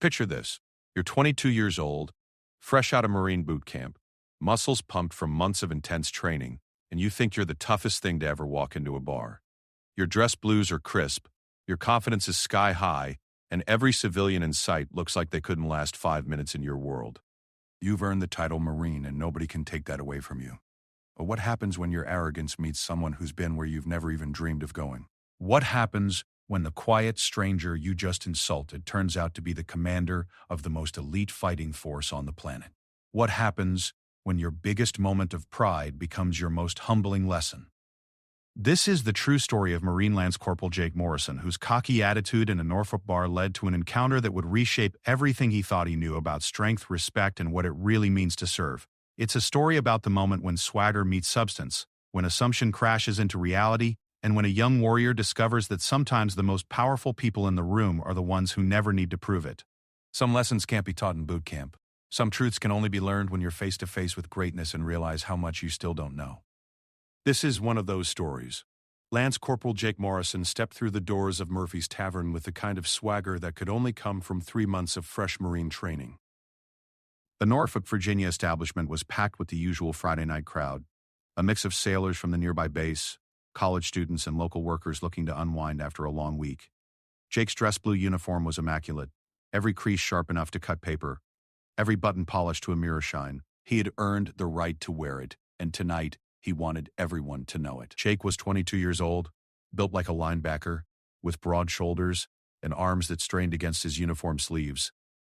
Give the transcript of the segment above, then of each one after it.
Picture this. You're 22 years old, fresh out of Marine boot camp, muscles pumped from months of intense training, and you think you're the toughest thing to ever walk into a bar. Your dress blues are crisp, your confidence is sky high, and every civilian in sight looks like they couldn't last 5 minutes in your world. You've earned the title Marine, and nobody can take that away from you. But what happens when your arrogance meets someone who's been where you've never even dreamed of going? What happens when the quiet stranger you just insulted turns out to be the commander of the most elite fighting force on the planet? What happens when your biggest moment of pride becomes your most humbling lesson? This is the true story of Marine Lance Corporal Jake Morrison, whose cocky attitude in a Norfolk bar led to an encounter that would reshape everything he thought he knew about strength, respect, and what it really means to serve. It's a story about the moment when swagger meets substance, when assumption crashes into reality, and when a young warrior discovers that sometimes the most powerful people in the room are the ones who never need to prove it. Some lessons can't be taught in boot camp. Some truths can only be learned when you're face to face with greatness and realize how much you still don't know. This is one of those stories. Lance Corporal Jake Morrison stepped through the doors of Murphy's Tavern with the kind of swagger that could only come from 3 months of fresh Marine training. The Norfolk, Virginia establishment was packed with the usual Friday night crowd, a mix of sailors from the nearby base, college students, and local workers looking to unwind after a long week. Jake's dress blue uniform was immaculate, every crease sharp enough to cut paper, every button polished to a mirror shine. He had earned the right to wear it, and tonight, he wanted everyone to know it. Jake was 22 years old, built like a linebacker, with broad shoulders and arms that strained against his uniform sleeves.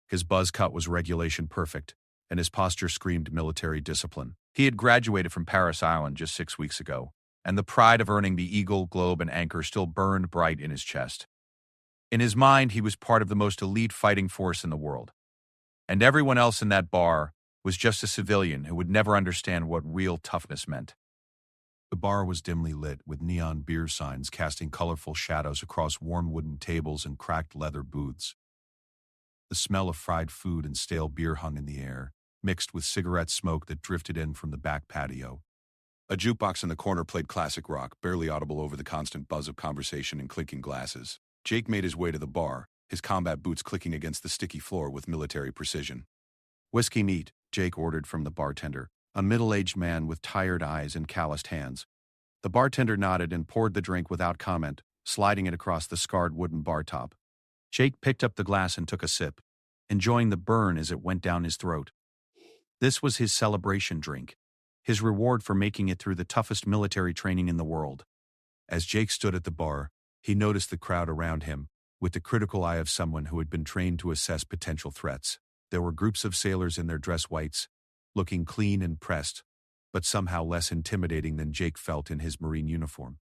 His buzz cut was regulation perfect, and his posture screamed military discipline. He had graduated from Paris Island just 6 weeks ago, and the pride of earning the Eagle, Globe, and Anchor still burned bright in his chest. In his mind, he was part of the most elite fighting force in the world, and everyone else in that bar was just a civilian who would never understand what real toughness meant. The bar was dimly lit, with neon beer signs casting colorful shadows across warm wooden tables and cracked leather booths. The smell of fried food and stale beer hung in the air, mixed with cigarette smoke that drifted in from the back patio. A jukebox in the corner played classic rock, barely audible over the constant buzz of conversation and clinking glasses. Jake made his way to the bar, his combat boots clicking against the sticky floor with military precision. "Whiskey neat," Jake ordered from the bartender, a middle-aged man with tired eyes and calloused hands. The bartender nodded and poured the drink without comment, sliding it across the scarred wooden bar top. Jake picked up the glass and took a sip, enjoying the burn as it went down his throat. This was his celebration drink, his reward for making it through the toughest military training in the world. As Jake stood at the bar, he noticed the crowd around him, with the critical eye of someone who had been trained to assess potential threats. There were groups of sailors in their dress whites, looking clean and pressed, but somehow less intimidating than Jake felt in his Marine uniform.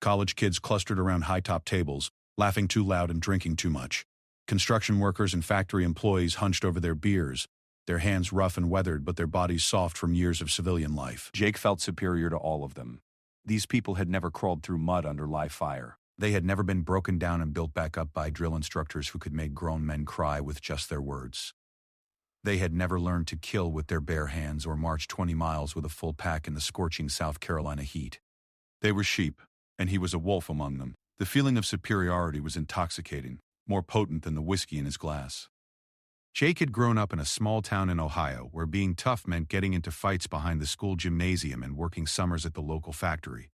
College kids clustered around high-top tables, laughing too loud and drinking too much. Construction workers and factory employees hunched over their beers, their hands rough and weathered but their bodies soft from years of civilian life. Jake felt superior to all of them. These people had never crawled through mud under live fire. They had never been broken down and built back up by drill instructors who could make grown men cry with just their words. They had never learned to kill with their bare hands or march 20 miles with a full pack in the scorching South Carolina heat. They were sheep, and he was a wolf among them. The feeling of superiority was intoxicating, more potent than the whiskey in his glass. Jake had grown up in a small town in Ohio where being tough meant getting into fights behind the school gymnasium and working summers at the local factory.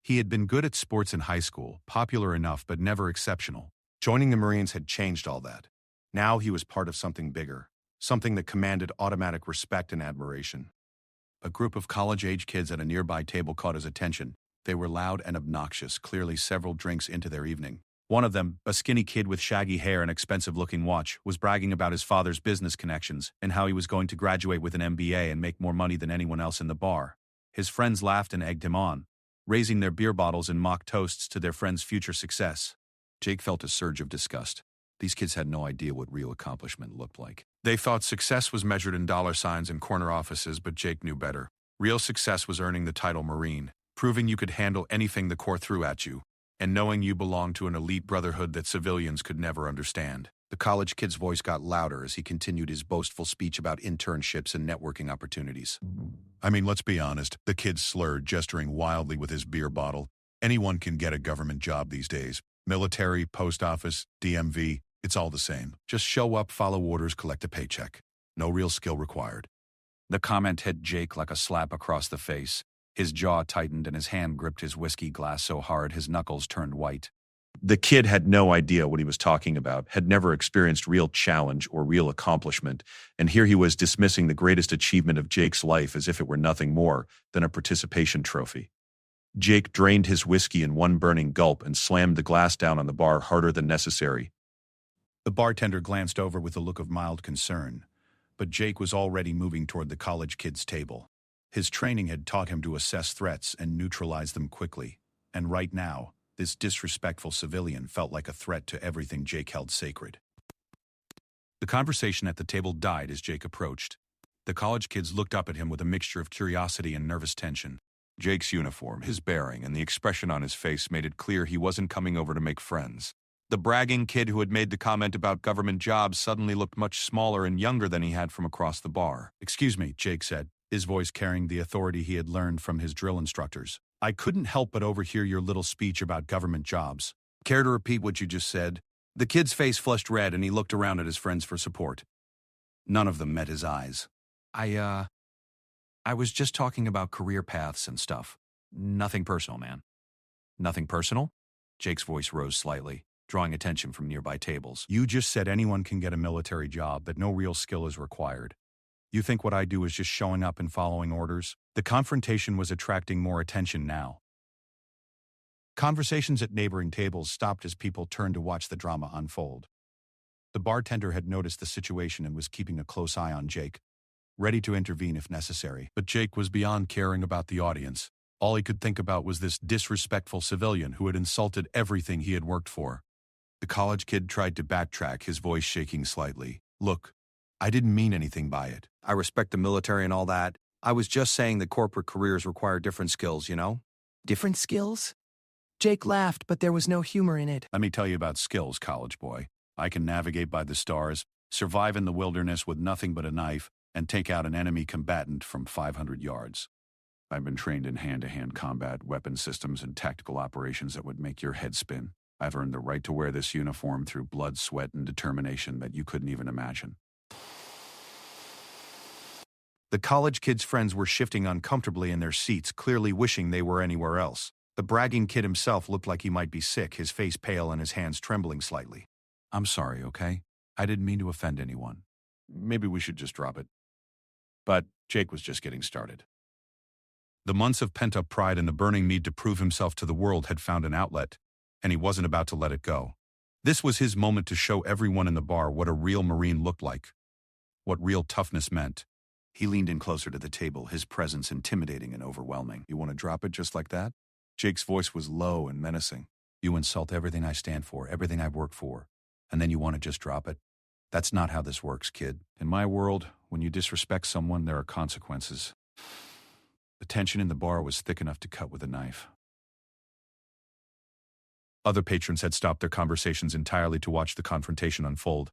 He had been good at sports in high school, popular enough but never exceptional. Joining the Marines had changed all that. Now he was part of something bigger, something that commanded automatic respect and admiration. A group of college-age kids at a nearby table caught his attention. They were loud and obnoxious, clearly several drinks into their evening. One of them, a skinny kid with shaggy hair and expensive-looking watch, was bragging about his father's business connections and how he was going to graduate with an MBA and make more money than anyone else in the bar. His friends laughed and egged him on, raising their beer bottles in mock toasts to their friend's future success. Jake felt a surge of disgust. These kids had no idea what real accomplishment looked like. They thought success was measured in dollar signs and corner offices, but Jake knew better. Real success was earning the title Marine, proving you could handle anything the Corps threw at you, and knowing you belonged to an elite brotherhood that civilians could never understand. The college kid's voice got louder as he continued his boastful speech about internships and networking opportunities. "I mean, let's be honest," the kid slurred, gesturing wildly with his beer bottle. "Anyone can get a government job these days. Military, post office, DMV. It's all the same. Just show up, follow orders, collect a paycheck. No real skill required. The comment hit Jake like a slap across the face. His jaw tightened and his hand gripped his whiskey glass so hard his knuckles turned white. The kid had no idea what he was talking about, had never experienced real challenge or real accomplishment, and here he was dismissing the greatest achievement of Jake's life as if it were nothing more than a participation trophy. Jake drained his whiskey in one burning gulp and slammed the glass down on the bar harder than necessary. The bartender glanced over with a look of mild concern, but Jake was already moving toward the college kid's table. His training had taught him to assess threats and neutralize them quickly, and right now, this disrespectful civilian felt like a threat to everything Jake held sacred. The conversation at the table died as Jake approached. The college kids looked up at him with a mixture of curiosity and nervous tension. Jake's uniform, his bearing, and the expression on his face made it clear he wasn't coming over to make friends. The bragging kid who had made the comment about government jobs suddenly looked much smaller and younger than he had from across the bar. "Excuse me," Jake said, his voice carrying the authority he had learned from his drill instructors. "I couldn't help but overhear your little speech about government jobs. Care to repeat what you just said?" The kid's face flushed red and he looked around at his friends for support. None of them met his eyes. I was just talking about career paths and stuff. Nothing personal, man." "Nothing personal?" Jake's voice rose slightly, drawing attention from nearby tables. "You just said anyone can get a military job, that no real skill is required. You think what I do is just showing up and following orders?" The confrontation was attracting more attention now. Conversations at neighboring tables stopped as people turned to watch the drama unfold. The bartender had noticed the situation and was keeping a close eye on Jake, ready to intervene if necessary. But Jake was beyond caring about the audience. All he could think about was this disrespectful civilian who had insulted everything he had worked for. The college kid tried to backtrack, his voice shaking slightly. "Look, I didn't mean anything by it. I respect the military and all that. I was just saying that corporate careers require different skills, you know?" Different skills? Jake laughed, but there was no humor in it. Let me tell you about skills, college boy. I can navigate by the stars, survive in the wilderness with nothing but a knife, and take out an enemy combatant from 500 yards. I've been trained in hand-to-hand combat, weapon systems, and tactical operations that would make your head spin. I've earned the right to wear this uniform through blood, sweat, and determination that you couldn't even imagine. The college kid's friends were shifting uncomfortably in their seats, clearly wishing they were anywhere else. The bragging kid himself looked like he might be sick, his face pale and his hands trembling slightly. "I'm sorry, okay? I didn't mean to offend anyone. Maybe we should just drop it." But Jake was just getting started. The months of pent-up pride and the burning need to prove himself to the world had found an outlet, and he wasn't about to let it go. This was his moment to show everyone in the bar what a real Marine looked like, what real toughness meant. He leaned in closer to the table, his presence intimidating and overwhelming. "You want to drop it just like that?" Jake's voice was low and menacing. "You insult everything I stand for, everything I've worked for, and then you want to just drop it? That's not how this works, kid. In my world, when you disrespect someone, there are consequences." The tension in the bar was thick enough to cut with a knife. Other patrons had stopped their conversations entirely to watch the confrontation unfold.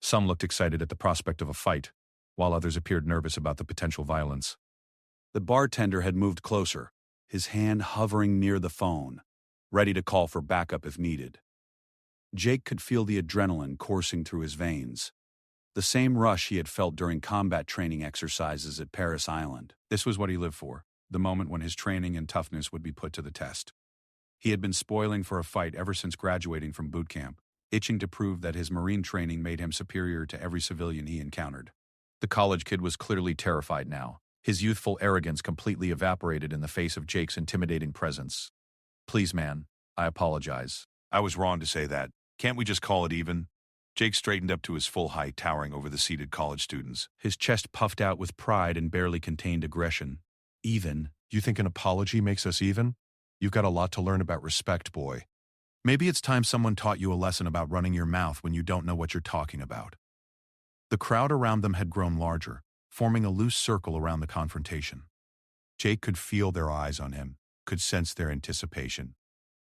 Some looked excited at the prospect of a fight, while others appeared nervous about the potential violence. The bartender had moved closer, his hand hovering near the phone, ready to call for backup if needed. Jake could feel the adrenaline coursing through his veins, the same rush he had felt during combat training exercises at Paris Island. This was what he lived for, the moment when his training and toughness would be put to the test. He had been spoiling for a fight ever since graduating from boot camp, itching to prove that his Marine training made him superior to every civilian he encountered. The college kid was clearly terrified now, his youthful arrogance completely evaporated in the face of Jake's intimidating presence. "Please, man, I apologize. I was wrong to say that. Can't we just call it even?" Jake straightened up to his full height, towering over the seated college students. His chest puffed out with pride and barely contained aggression. "Even? You think an apology makes us even? You've got a lot to learn about respect, boy. Maybe it's time someone taught you a lesson about running your mouth when you don't know what you're talking about." The crowd around them had grown larger, forming a loose circle around the confrontation. Jake could feel their eyes on him, could sense their anticipation.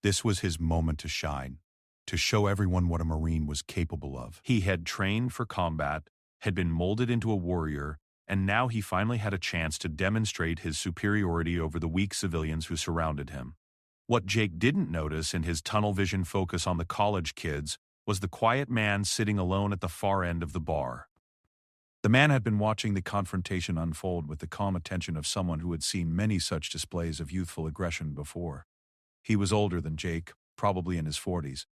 This was his moment to shine, to show everyone what a Marine was capable of. He had trained for combat, had been molded into a warrior, and now he finally had a chance to demonstrate his superiority over the weak civilians who surrounded him. What Jake didn't notice in his tunnel vision focus on the college kids was the quiet man sitting alone at the far end of the bar. The man had been watching the confrontation unfold with the calm attention of someone who had seen many such displays of youthful aggression before. He was older than Jake, probably in his 40s,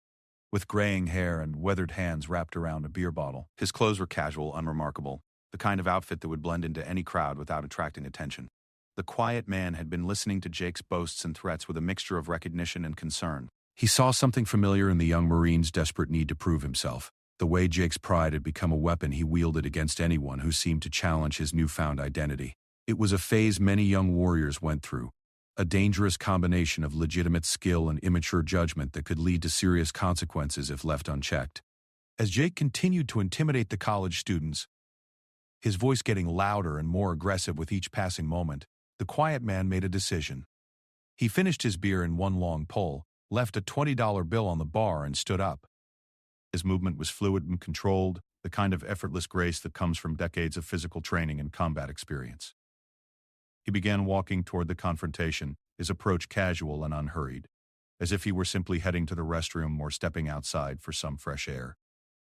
with graying hair and weathered hands wrapped around a beer bottle. His clothes were casual, unremarkable, the kind of outfit that would blend into any crowd without attracting attention. The quiet man had been listening to Jake's boasts and threats with a mixture of recognition and concern. He saw something familiar in the young Marine's desperate need to prove himself. The way Jake's pride had become a weapon he wielded against anyone who seemed to challenge his newfound identity. It was a phase many young warriors went through, a dangerous combination of legitimate skill and immature judgment that could lead to serious consequences if left unchecked. As Jake continued to intimidate the college students, his voice getting louder and more aggressive with each passing moment, the quiet man made a decision. He finished his beer in one long pull, left a $20 bill on the bar, and stood up. His movement was fluid and controlled, the kind of effortless grace that comes from decades of physical training and combat experience. He began walking toward the confrontation, his approach casual and unhurried, as if he were simply heading to the restroom or stepping outside for some fresh air.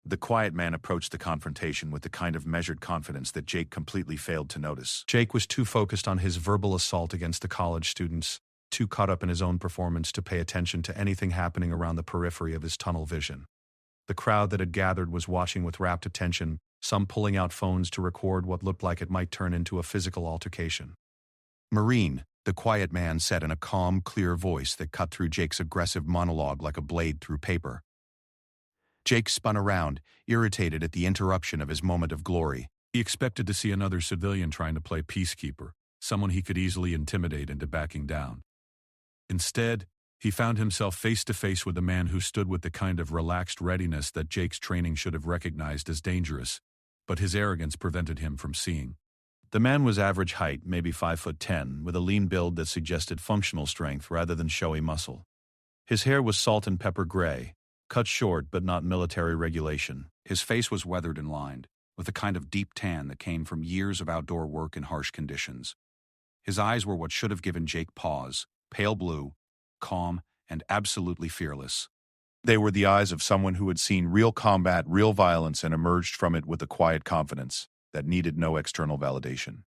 The quiet man approached the confrontation with the kind of measured confidence that Jake completely failed to notice. Jake was too focused on his verbal assault against the college students, too caught up in his own performance to pay attention to anything happening around the periphery of his tunnel vision. The crowd that had gathered was watching with rapt attention, some pulling out phones to record what looked like it might turn into a physical altercation. "Marine," the quiet man said in a calm, clear voice that cut through Jake's aggressive monologue like a blade through paper. Jake spun around, irritated at the interruption of his moment of glory. He expected to see another civilian trying to play peacekeeper, someone he could easily intimidate into backing down. Instead, he found himself face to face with a man who stood with the kind of relaxed readiness that Jake's training should have recognized as dangerous, but his arrogance prevented him from seeing. The man was average height, maybe 5'10", with a lean build that suggested functional strength rather than showy muscle. His hair was salt and pepper gray, cut short but not military regulation. His face was weathered and lined, with a kind of deep tan that came from years of outdoor work in harsh conditions. His eyes were what should have given Jake pause, pale blue, calm, and absolutely fearless. They were the eyes of someone who had seen real combat, real violence, and emerged from it with a quiet confidence that needed no external validation.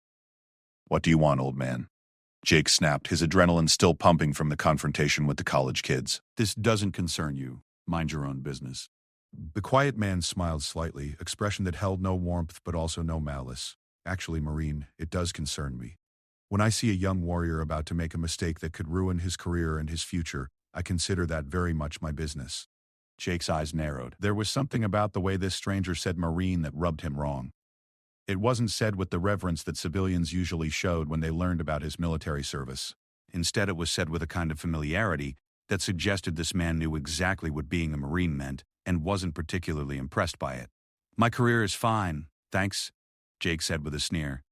"What do you want, old man?" Jake snapped, his adrenaline still pumping from the confrontation with the college kids. "This doesn't concern you. Mind your own business." The quiet man smiled slightly, expression that held no warmth but also no malice. "Actually, Marine, it does concern me. When I see a young warrior about to make a mistake that could ruin his career and his future, I consider that very much my business." Jake's eyes narrowed. There was something about the way this stranger said Marine that rubbed him wrong. It wasn't said with the reverence that civilians usually showed when they learned about his military service. Instead, it was said with a kind of familiarity that suggested this man knew exactly what being a Marine meant and wasn't particularly impressed by it. "My career is fine, thanks," Jake said with a sneer.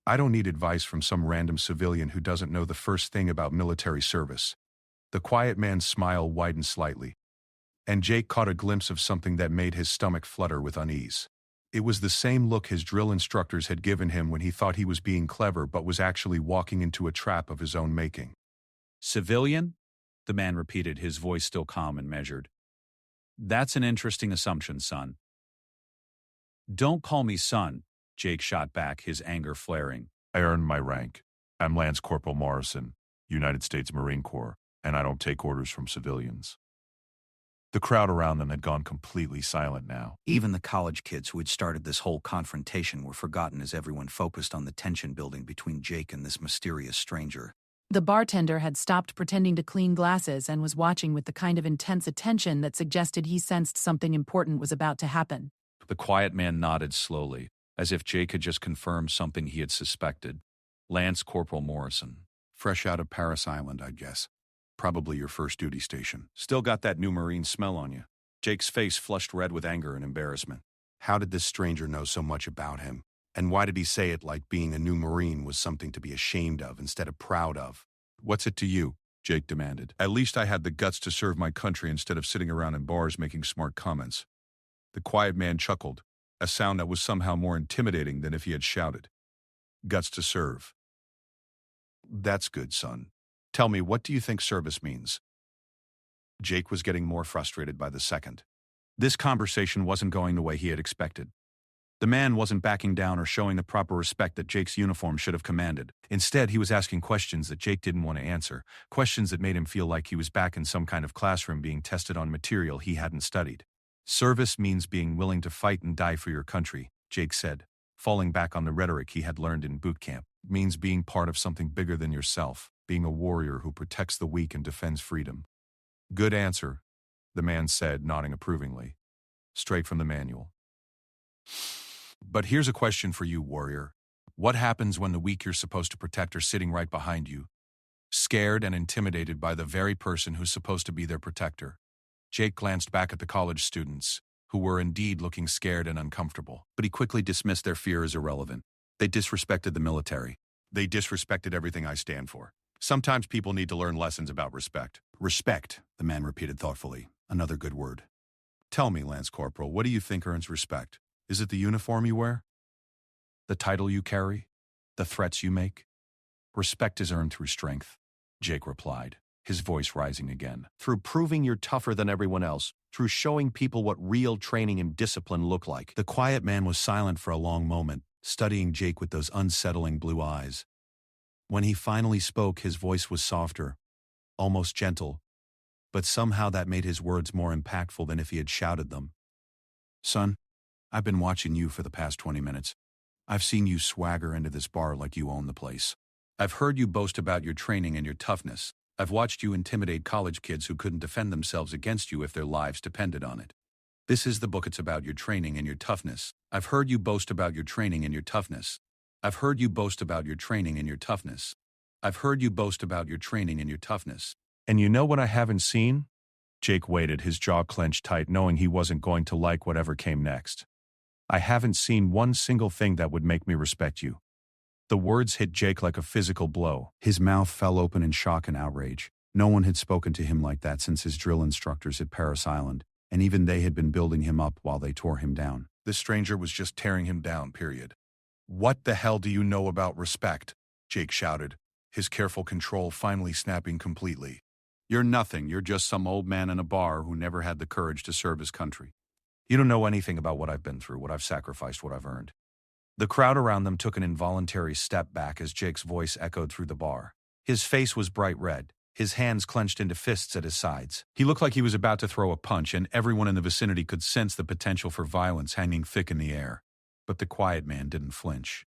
"I don't need advice from some random civilian who doesn't know the first thing about military service." The quiet man's smile widened slightly, and Jake caught a glimpse of something that made his stomach flutter with unease. It was the same look his drill instructors had given him when he thought he was being clever but was actually walking into a trap of his own making. "Civilian?" the man repeated, his voice still calm and measured. "That's an interesting assumption, son." "Don't call me son," Jake shot back, his anger flaring. "I earned my rank. I'm Lance Corporal Morrison, United States Marine Corps, and I don't take orders from civilians." The crowd around them had gone completely silent now. Even the college kids who had started this whole confrontation were forgotten as everyone focused on the tension building between Jake and this mysterious stranger. The bartender had stopped pretending to clean glasses and was watching with the kind of intense attention that suggested he sensed something important was about to happen. The quiet man nodded slowly, as if Jake had just confirmed something he had suspected. "Lance Corporal Morrison. Fresh out of Paris Island, I'd guess. Probably your first duty station. Still got that new Marine smell on you." Jake's face flushed red with anger and embarrassment. How did this stranger know so much about him? And why did he say it like being a new Marine was something to be ashamed of instead of proud of? "What's it to you?" Jake demanded. "At least I had the guts to serve my country instead of sitting around in bars making smart comments." The quiet man chuckled, a sound that was somehow more intimidating than if he had shouted. "Guts to serve. That's good, son. Tell me, what do you think service means?" Jake was getting more frustrated by the second. This conversation wasn't going the way he had expected. The man wasn't backing down or showing the proper respect that Jake's uniform should have commanded. Instead, he was asking questions that Jake didn't want to answer, questions that made him feel like he was back in some kind of classroom being tested on material he hadn't studied. Service means being willing to fight and die for your country, Jake said, falling back on the rhetoric he had learned in boot camp. It means being part of something bigger than yourself, being a warrior who protects the weak and defends freedom. Good answer, the man said, nodding approvingly. Straight from the manual. But here's a question for you, warrior. What happens when the weak you're supposed to protect are sitting right behind you, scared and intimidated by the very person who's supposed to be their protector? Jake glanced back at the college students, who were indeed looking scared and uncomfortable, but he quickly dismissed their fear as irrelevant. They disrespected the military. They disrespected everything I stand for. Sometimes people need to learn lessons about respect. Respect, the man repeated thoughtfully. Another good word. Tell me, Lance Corporal, what do you think earns respect? Is it the uniform you wear? The title you carry? The threats you make? Respect is earned through strength, Jake replied, his voice rising again. Through proving you're tougher than everyone else, through showing people what real training and discipline look like. The quiet man was silent for a long moment, studying Jake with those unsettling blue eyes. When he finally spoke, his voice was softer, almost gentle, but somehow that made his words more impactful than if he had shouted them. Son, I've been watching you for the past 20 minutes. I've seen you swagger into this bar like you own the place. I've heard you boast about your training and your toughness. I've watched you intimidate college kids who couldn't defend themselves against you if their lives depended on it. This is the book. It's about your training and your toughness. I've heard you boast about your training and your toughness. I've heard you boast about your training and your toughness. I've heard you boast about your training and your toughness. And you know what I haven't seen? Jake waited, his jaw clenched tight, knowing he wasn't going to like whatever came next. I haven't seen one single thing that would make me respect you. The words hit Jake like a physical blow. His mouth fell open in shock and outrage. No one had spoken to him like that since his drill instructors at Paris Island, and even they had been building him up while they tore him down. This stranger was just tearing him down, period. What the hell do you know about respect? Jake shouted, his careful control finally snapping completely. You're nothing. You're just some old man in a bar who never had the courage to serve his country. You don't know anything about what I've been through, what I've sacrificed, what I've earned. The crowd around them took an involuntary step back as Jake's voice echoed through the bar. His face was bright red, his hands clenched into fists at his sides. He looked like he was about to throw a punch, and everyone in the vicinity could sense the potential for violence hanging thick in the air. But the quiet man didn't flinch.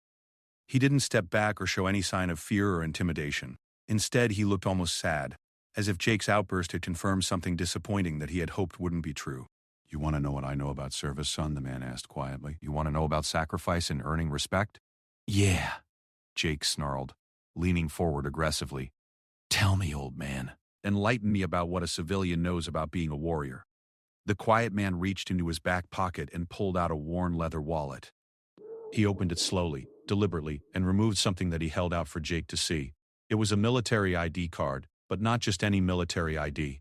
He didn't step back or show any sign of fear or intimidation. Instead, he looked almost sad, as if Jake's outburst had confirmed something disappointing that he had hoped wouldn't be true. You want to know what I know about service, son? The man asked quietly. You want to know about sacrifice and earning respect? Yeah, Jake snarled, leaning forward aggressively. Tell me, old man. Enlighten me about what a civilian knows about being a warrior. The quiet man reached into his back pocket and pulled out a worn leather wallet. He opened it slowly, deliberately, and removed something that he held out for Jake to see. It was a military ID card, but not just any military ID.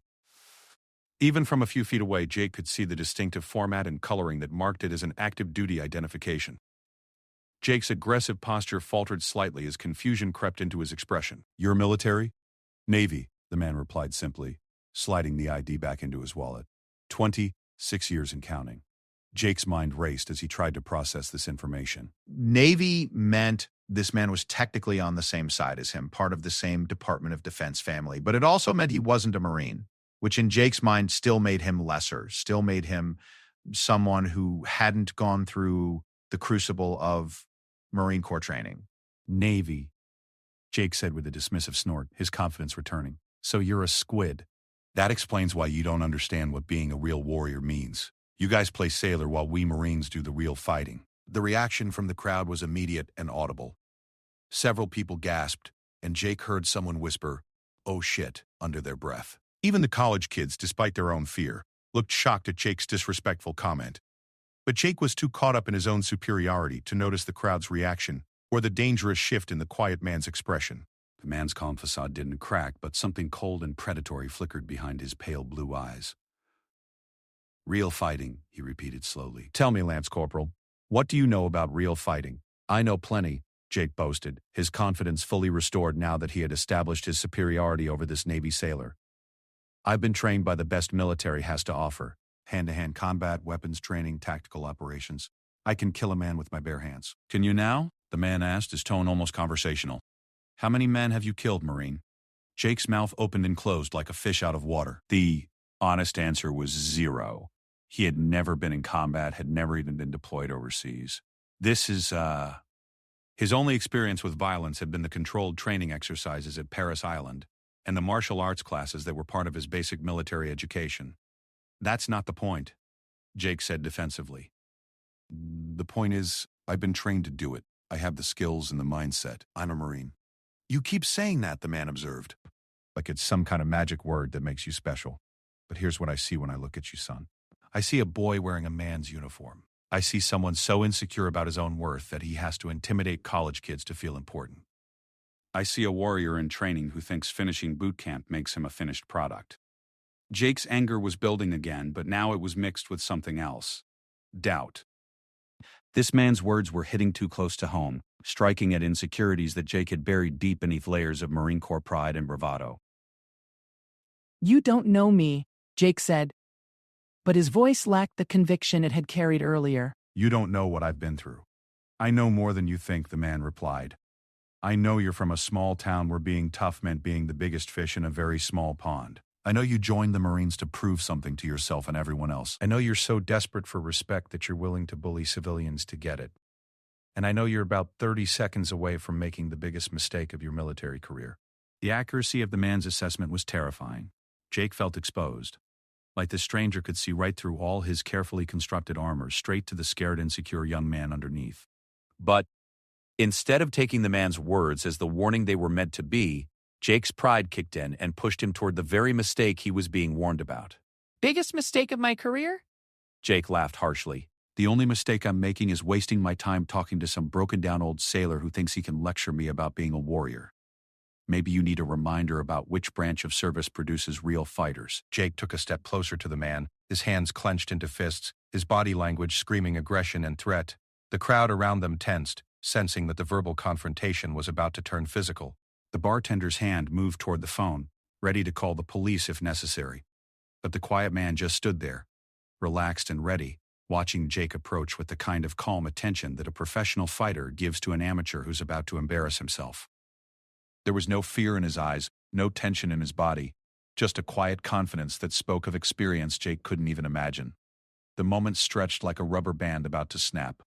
Even from a few feet away, Jake could see the distinctive format and coloring that marked it as an active duty identification. Jake's aggressive posture faltered slightly as confusion crept into his expression. You're military? Navy, the man replied simply, sliding the ID back into his wallet. 26 years and counting. Jake's mind raced as he tried to process this information. Navy meant this man was technically on the same side as him, part of the same Department of Defense family, but it also meant he wasn't a Marine, which in Jake's mind still made him lesser, still made him someone who hadn't gone through the crucible of Marine Corps training. Navy, Jake said with a dismissive snort, his confidence returning. So you're a squid. That explains why you don't understand what being a real warrior means. You guys play sailor while we Marines do the real fighting. The reaction from the crowd was immediate and audible. Several people gasped, and Jake heard someone whisper, "Oh shit," under their breath. Even the college kids, despite their own fear, looked shocked at Jake's disrespectful comment. But Jake was too caught up in his own superiority to notice the crowd's reaction or the dangerous shift in the quiet man's expression. The man's calm facade didn't crack, but something cold and predatory flickered behind his pale blue eyes. Real fighting, he repeated slowly. Tell me, Lance Corporal, what do you know about real fighting? I know plenty, Jake boasted, his confidence fully restored now that he had established his superiority over this Navy sailor. I've been trained by the best military has to offer. Hand-to-hand combat, weapons training, tactical operations. I can kill a man with my bare hands. Can you now? The man asked, his tone almost conversational. How many men have you killed, Marine? Jake's mouth opened and closed like a fish out of water. The honest answer was 0. He had never been in combat, had never even been deployed overseas. His only experience with violence had been the controlled training exercises at Paris Island and the martial arts classes that were part of his basic military education. That's not the point, Jake said defensively. The point is, I've been trained to do it. I have the skills and the mindset. I'm a Marine. You keep saying that, the man observed. Like it's some kind of magic word that makes you special. But here's what I see when I look at you, son. I see a boy wearing a man's uniform. I see someone so insecure about his own worth that he has to intimidate college kids to feel important. I see a warrior in training who thinks finishing boot camp makes him a finished product. Jake's anger was building again, but now it was mixed with something else. Doubt. This man's words were hitting too close to home, striking at insecurities that Jake had buried deep beneath layers of Marine Corps pride and bravado. You don't know me, Jake said. But his voice lacked the conviction it had carried earlier. You don't know what I've been through. I know more than you think, the man replied. I know you're from a small town where being tough meant being the biggest fish in a very small pond. I know you joined the Marines to prove something to yourself and everyone else. I know you're so desperate for respect that you're willing to bully civilians to get it. And I know you're about 30 seconds away from making the biggest mistake of your military career. The accuracy of the man's assessment was terrifying. Jake felt exposed. Like the stranger could see right through all his carefully constructed armor, straight to the scared, insecure young man underneath. But instead of taking the man's words as the warning they were meant to be, Jake's pride kicked in and pushed him toward the very mistake he was being warned about. Biggest mistake of my career? Jake laughed harshly. The only mistake I'm making is wasting my time talking to some broken-down old sailor who thinks he can lecture me about being a warrior. Maybe you need a reminder about which branch of service produces real fighters. Jake took a step closer to the man, his hands clenched into fists, his body language screaming aggression and threat. The crowd around them tensed, sensing that the verbal confrontation was about to turn physical. The bartender's hand moved toward the phone, ready to call the police if necessary. But the quiet man just stood there, relaxed and ready, watching Jake approach with the kind of calm attention that a professional fighter gives to an amateur who's about to embarrass himself. There was no fear in his eyes, no tension in his body, just a quiet confidence that spoke of experience Jake couldn't even imagine. The moment stretched like a rubber band about to snap.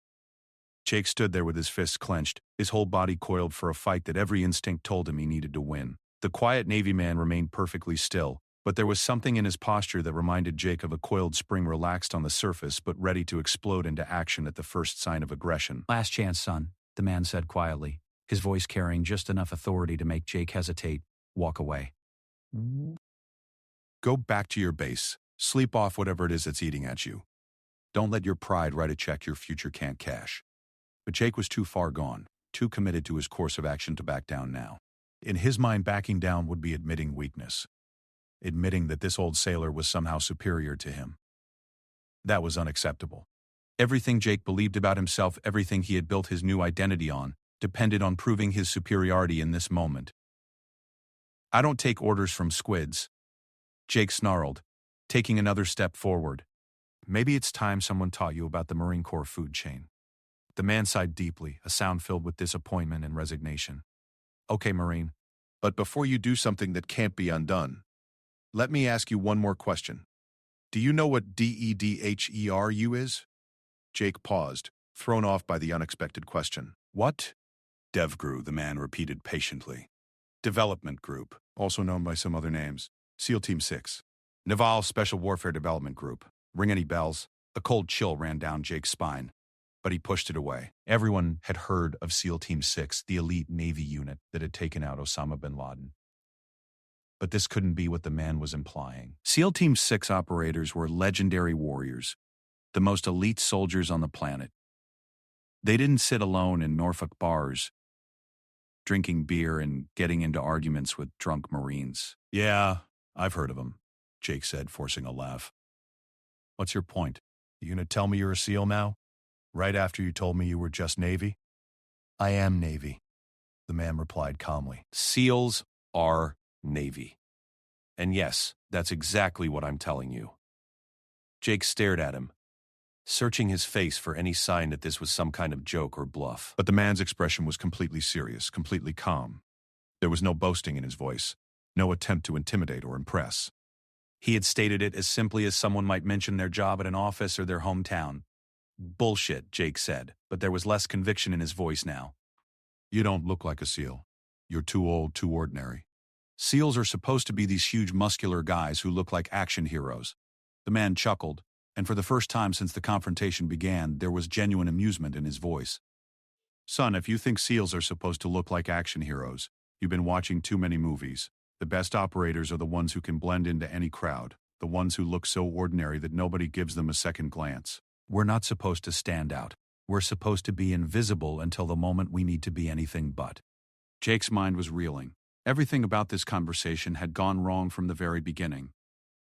Jake stood there with his fists clenched, his whole body coiled for a fight that every instinct told him he needed to win. The quiet Navy man remained perfectly still, but there was something in his posture that reminded Jake of a coiled spring relaxed on the surface but ready to explode into action at the first sign of aggression. Last chance, son, the man said quietly, his voice carrying just enough authority to make Jake hesitate, walk away. Go back to your base. Sleep off whatever it is that's eating at you. Don't let your pride write a check your future can't cash. But Jake was too far gone, too committed to his course of action to back down now. In his mind, backing down would be admitting weakness. Admitting that this old sailor was somehow superior to him. That was unacceptable. Everything Jake believed about himself, everything he had built his new identity on, depended on proving his superiority in this moment. I don't take orders from squids. Jake snarled, taking another step forward. Maybe it's time someone taught you about the Marine Corps food chain. The man sighed deeply, a sound filled with disappointment and resignation. Okay, Marine, but before you do something that can't be undone, let me ask you one more question. Do you know what DEDHERU is? Jake paused, thrown off by the unexpected question. What? DevGru, the man repeated patiently. Development Group, also known by some other names. SEAL Team 6. Naval Special Warfare Development Group. Ring any bells? A cold chill ran down Jake's spine, but he pushed it away. Everyone had heard of SEAL Team 6, the elite Navy unit that had taken out Osama bin Laden. But this couldn't be what the man was implying. SEAL Team 6 operators were legendary warriors, the most elite soldiers on the planet. They didn't sit alone in Norfolk bars, drinking beer and getting into arguments with drunk Marines. Yeah, I've heard of them, Jake said, forcing a laugh. What's your point? You gonna tell me you're a SEAL now? Right after you told me you were just Navy? I am Navy, the man replied calmly. SEALs are Navy. And yes, that's exactly what I'm telling you. Jake stared at him, searching his face for any sign that this was some kind of joke or bluff. But the man's expression was completely serious, completely calm. There was no boasting in his voice, no attempt to intimidate or impress. He had stated it as simply as someone might mention their job at an office or their hometown. Bullshit, Jake said, but there was less conviction in his voice now. You don't look like a SEAL. You're too old, too ordinary. SEALs are supposed to be these huge muscular guys who look like action heroes. The man chuckled, and for the first time since the confrontation began, there was genuine amusement in his voice. Son, if you think SEALs are supposed to look like action heroes, you've been watching too many movies. The best operators are the ones who can blend into any crowd, the ones who look so ordinary that nobody gives them a second glance. We're not supposed to stand out. We're supposed to be invisible until the moment we need to be anything but. Jake's mind was reeling. Everything about this conversation had gone wrong from the very beginning.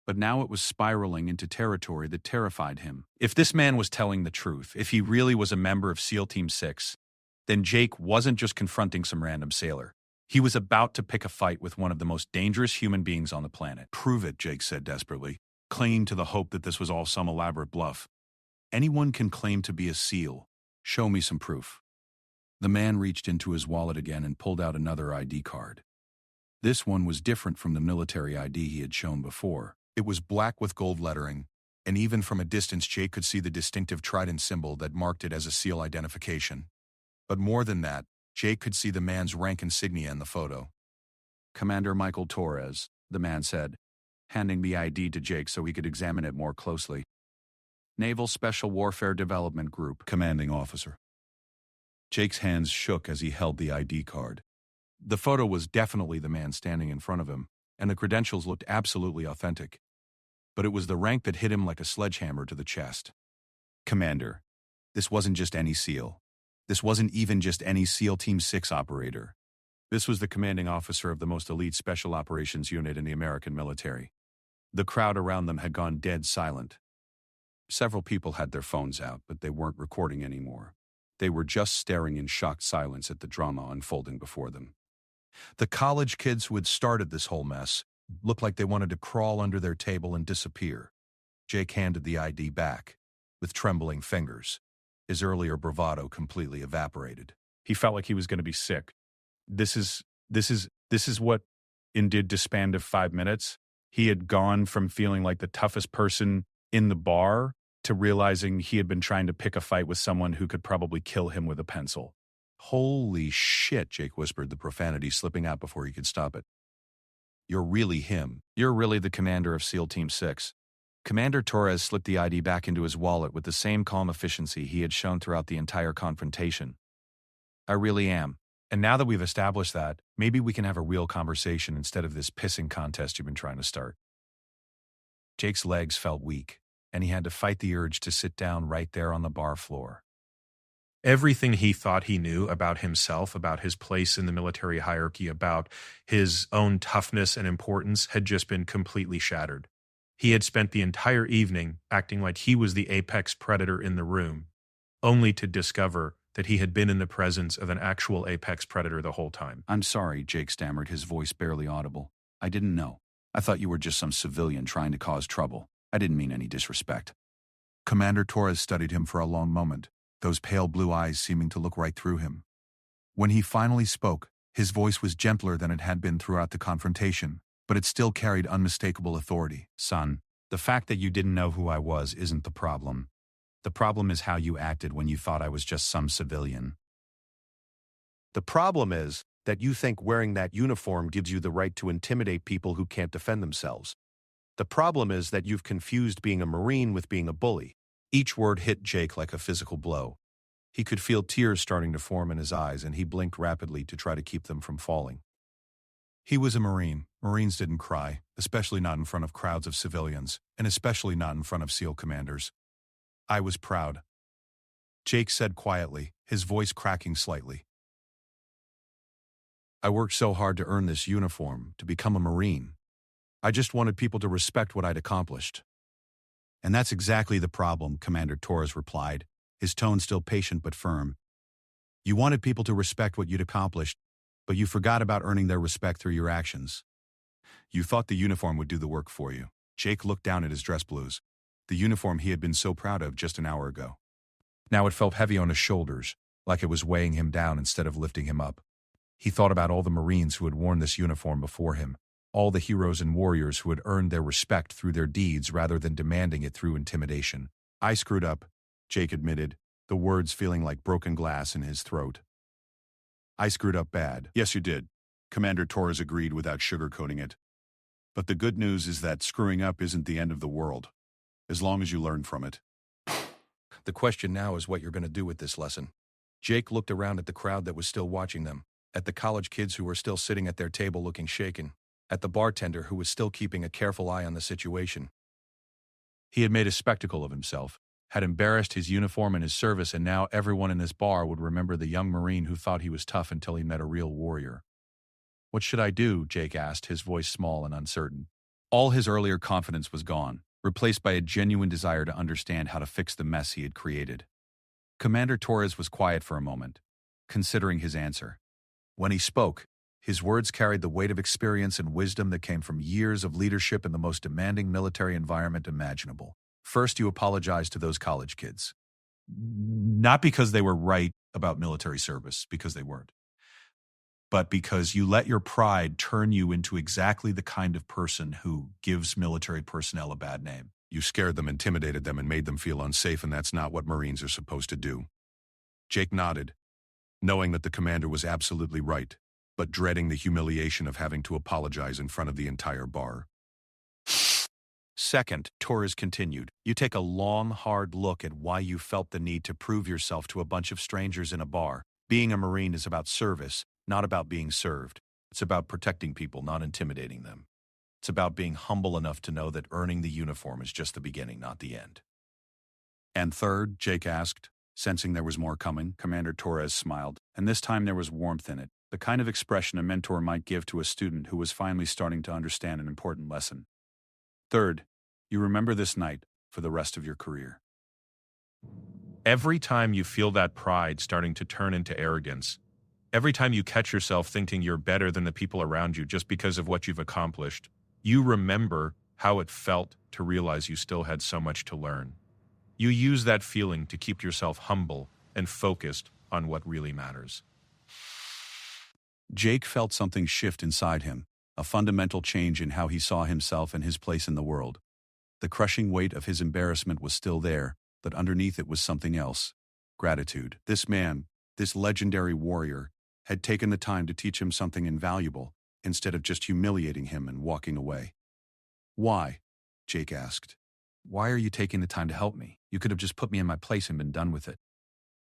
But now it was spiraling into territory that terrified him. If this man was telling the truth, if he really was a member of SEAL Team 6, then Jake wasn't just confronting some random sailor. He was about to pick a fight with one of the most dangerous human beings on the planet. Prove it, Jake said desperately, clinging to the hope that this was all some elaborate bluff. Anyone can claim to be a SEAL. Show me some proof. The man reached into his wallet again and pulled out another ID card. This one was different from the military ID he had shown before. It was black with gold lettering, and even from a distance Jake could see the distinctive trident symbol that marked it as a SEAL identification. But more than that, Jake could see the man's rank insignia in the photo. Commander Michael Torres, the man said, handing the ID to Jake so he could examine it more closely. Naval Special Warfare Development Group, commanding officer. Jake's hands shook as he held the ID card. The photo was definitely the man standing in front of him, and the credentials looked absolutely authentic. But it was the rank that hit him like a sledgehammer to the chest. Commander, this wasn't just any SEAL. This wasn't even just any SEAL Team 6 operator. This was the commanding officer of the most elite special operations unit in the American military. The crowd around them had gone dead silent. Several people had their phones out, but they weren't recording anymore. They were just staring in shocked silence at the drama unfolding before them. The college kids who had started this whole mess looked like they wanted to crawl under their table and disappear. Jake handed the ID back, with trembling fingers. His earlier bravado completely evaporated. He felt like he was going to be sick. This is what, in the span of 5 minutes, he had gone from feeling like the toughest person in the bar to realizing he had been trying to pick a fight with someone who could probably kill him with a pencil. Holy shit, Jake whispered, the profanity slipping out before he could stop it. You're really him. You're really the commander of SEAL Team 6. Commander Torres slipped the ID back into his wallet with the same calm efficiency he had shown throughout the entire confrontation. I really am. And now that we've established that, maybe we can have a real conversation instead of this pissing contest you've been trying to start. Jake's legs felt weak, and he had to fight the urge to sit down right there on the bar floor. Everything he thought he knew about himself, about his place in the military hierarchy, about his own toughness and importance had just been completely shattered. He had spent the entire evening acting like he was the apex predator in the room, only to discover that he had been in the presence of an actual apex predator the whole time. I'm sorry, Jake stammered, his voice barely audible. I didn't know. I thought you were just some civilian trying to cause trouble. I didn't mean any disrespect. Commander Torres studied him for a long moment, those pale blue eyes seeming to look right through him. When he finally spoke, his voice was gentler than it had been throughout the confrontation, but it still carried unmistakable authority. Son, the fact that you didn't know who I was isn't the problem. The problem is how you acted when you thought I was just some civilian. The problem is that you think wearing that uniform gives you the right to intimidate people who can't defend themselves. The problem is that you've confused being a Marine with being a bully. Each word hit Jake like a physical blow. He could feel tears starting to form in his eyes, and he blinked rapidly to try to keep them from falling. He was a Marine. Marines didn't cry, especially not in front of crowds of civilians, and especially not in front of SEAL commanders. I was proud. Jake said quietly, his voice cracking slightly. I worked so hard to earn this uniform, to become a Marine. I just wanted people to respect what I'd accomplished. And that's exactly the problem, Commander Torres replied, his tone still patient but firm. You wanted people to respect what you'd accomplished, but you forgot about earning their respect through your actions. You thought the uniform would do the work for you. Jake looked down at his dress blues. the uniform he had been so proud of just an hour ago. Now it felt heavy on his shoulders, like it was weighing him down instead of lifting him up. He thought about all the Marines who had worn this uniform before him, all the heroes and warriors who had earned their respect through their deeds rather than demanding it through intimidation. I screwed up, Jake admitted, the words feeling like broken glass in his throat. I screwed up bad. Yes, you did, Commander Torres agreed without sugarcoating it. But the good news is that screwing up isn't the end of the world, as long as you learn from it. The question now is what you're going to do with this lesson. Jake looked around at the crowd that was still watching them, at the college kids who were still sitting at their table looking shaken, at the bartender who was still keeping a careful eye on the situation. He had made a spectacle of himself, had embarrassed his uniform and his service, and now everyone in this bar would remember the young Marine who thought he was tough until he met a real warrior. What should I do? Jake asked, his voice small and uncertain. All his earlier confidence was gone, replaced by a genuine desire to understand how to fix the mess he had created. Commander Torres was quiet for a moment, considering his answer. When he spoke, his words carried the weight of experience and wisdom that came from years of leadership in the most demanding military environment imaginable. First, you apologize to those college kids. Not because they were right about military service, because they weren't, but because you let your pride turn you into exactly the kind of person who gives military personnel a bad name. You scared them, intimidated them, and made them feel unsafe, and that's not what Marines are supposed to do. Jake nodded, knowing that the commander was absolutely right, but dreading the humiliation of having to apologize in front of the entire bar. Second, Torres continued, you take a long, hard look at why you felt the need to prove yourself to a bunch of strangers in a bar. Being a Marine is about service, not about being served. It's about protecting people, not intimidating them. It's about being humble enough to know that earning the uniform is just the beginning, not the end. And third, Jake asked, sensing there was more coming. Commander Torres smiled, and this time there was warmth in it, the kind of expression a mentor might give to a student who was finally starting to understand an important lesson. Third, you remember this night for the rest of your career. Every time you feel that pride starting to turn into arrogance, every time you catch yourself thinking you're better than the people around you just because of what you've accomplished, you remember how it felt to realize you still had so much to learn. You use that feeling to keep yourself humble and focused on what really matters. Jake felt something shift inside him, a fundamental change in how he saw himself and his place in the world. The crushing weight of his embarrassment was still there, but underneath it was something else: gratitude. This man, this legendary warrior, had taken the time to teach him something invaluable, instead of just humiliating him and walking away. Why? Jake asked. Why are you taking the time to help me? You could have just put me in my place and been done with it.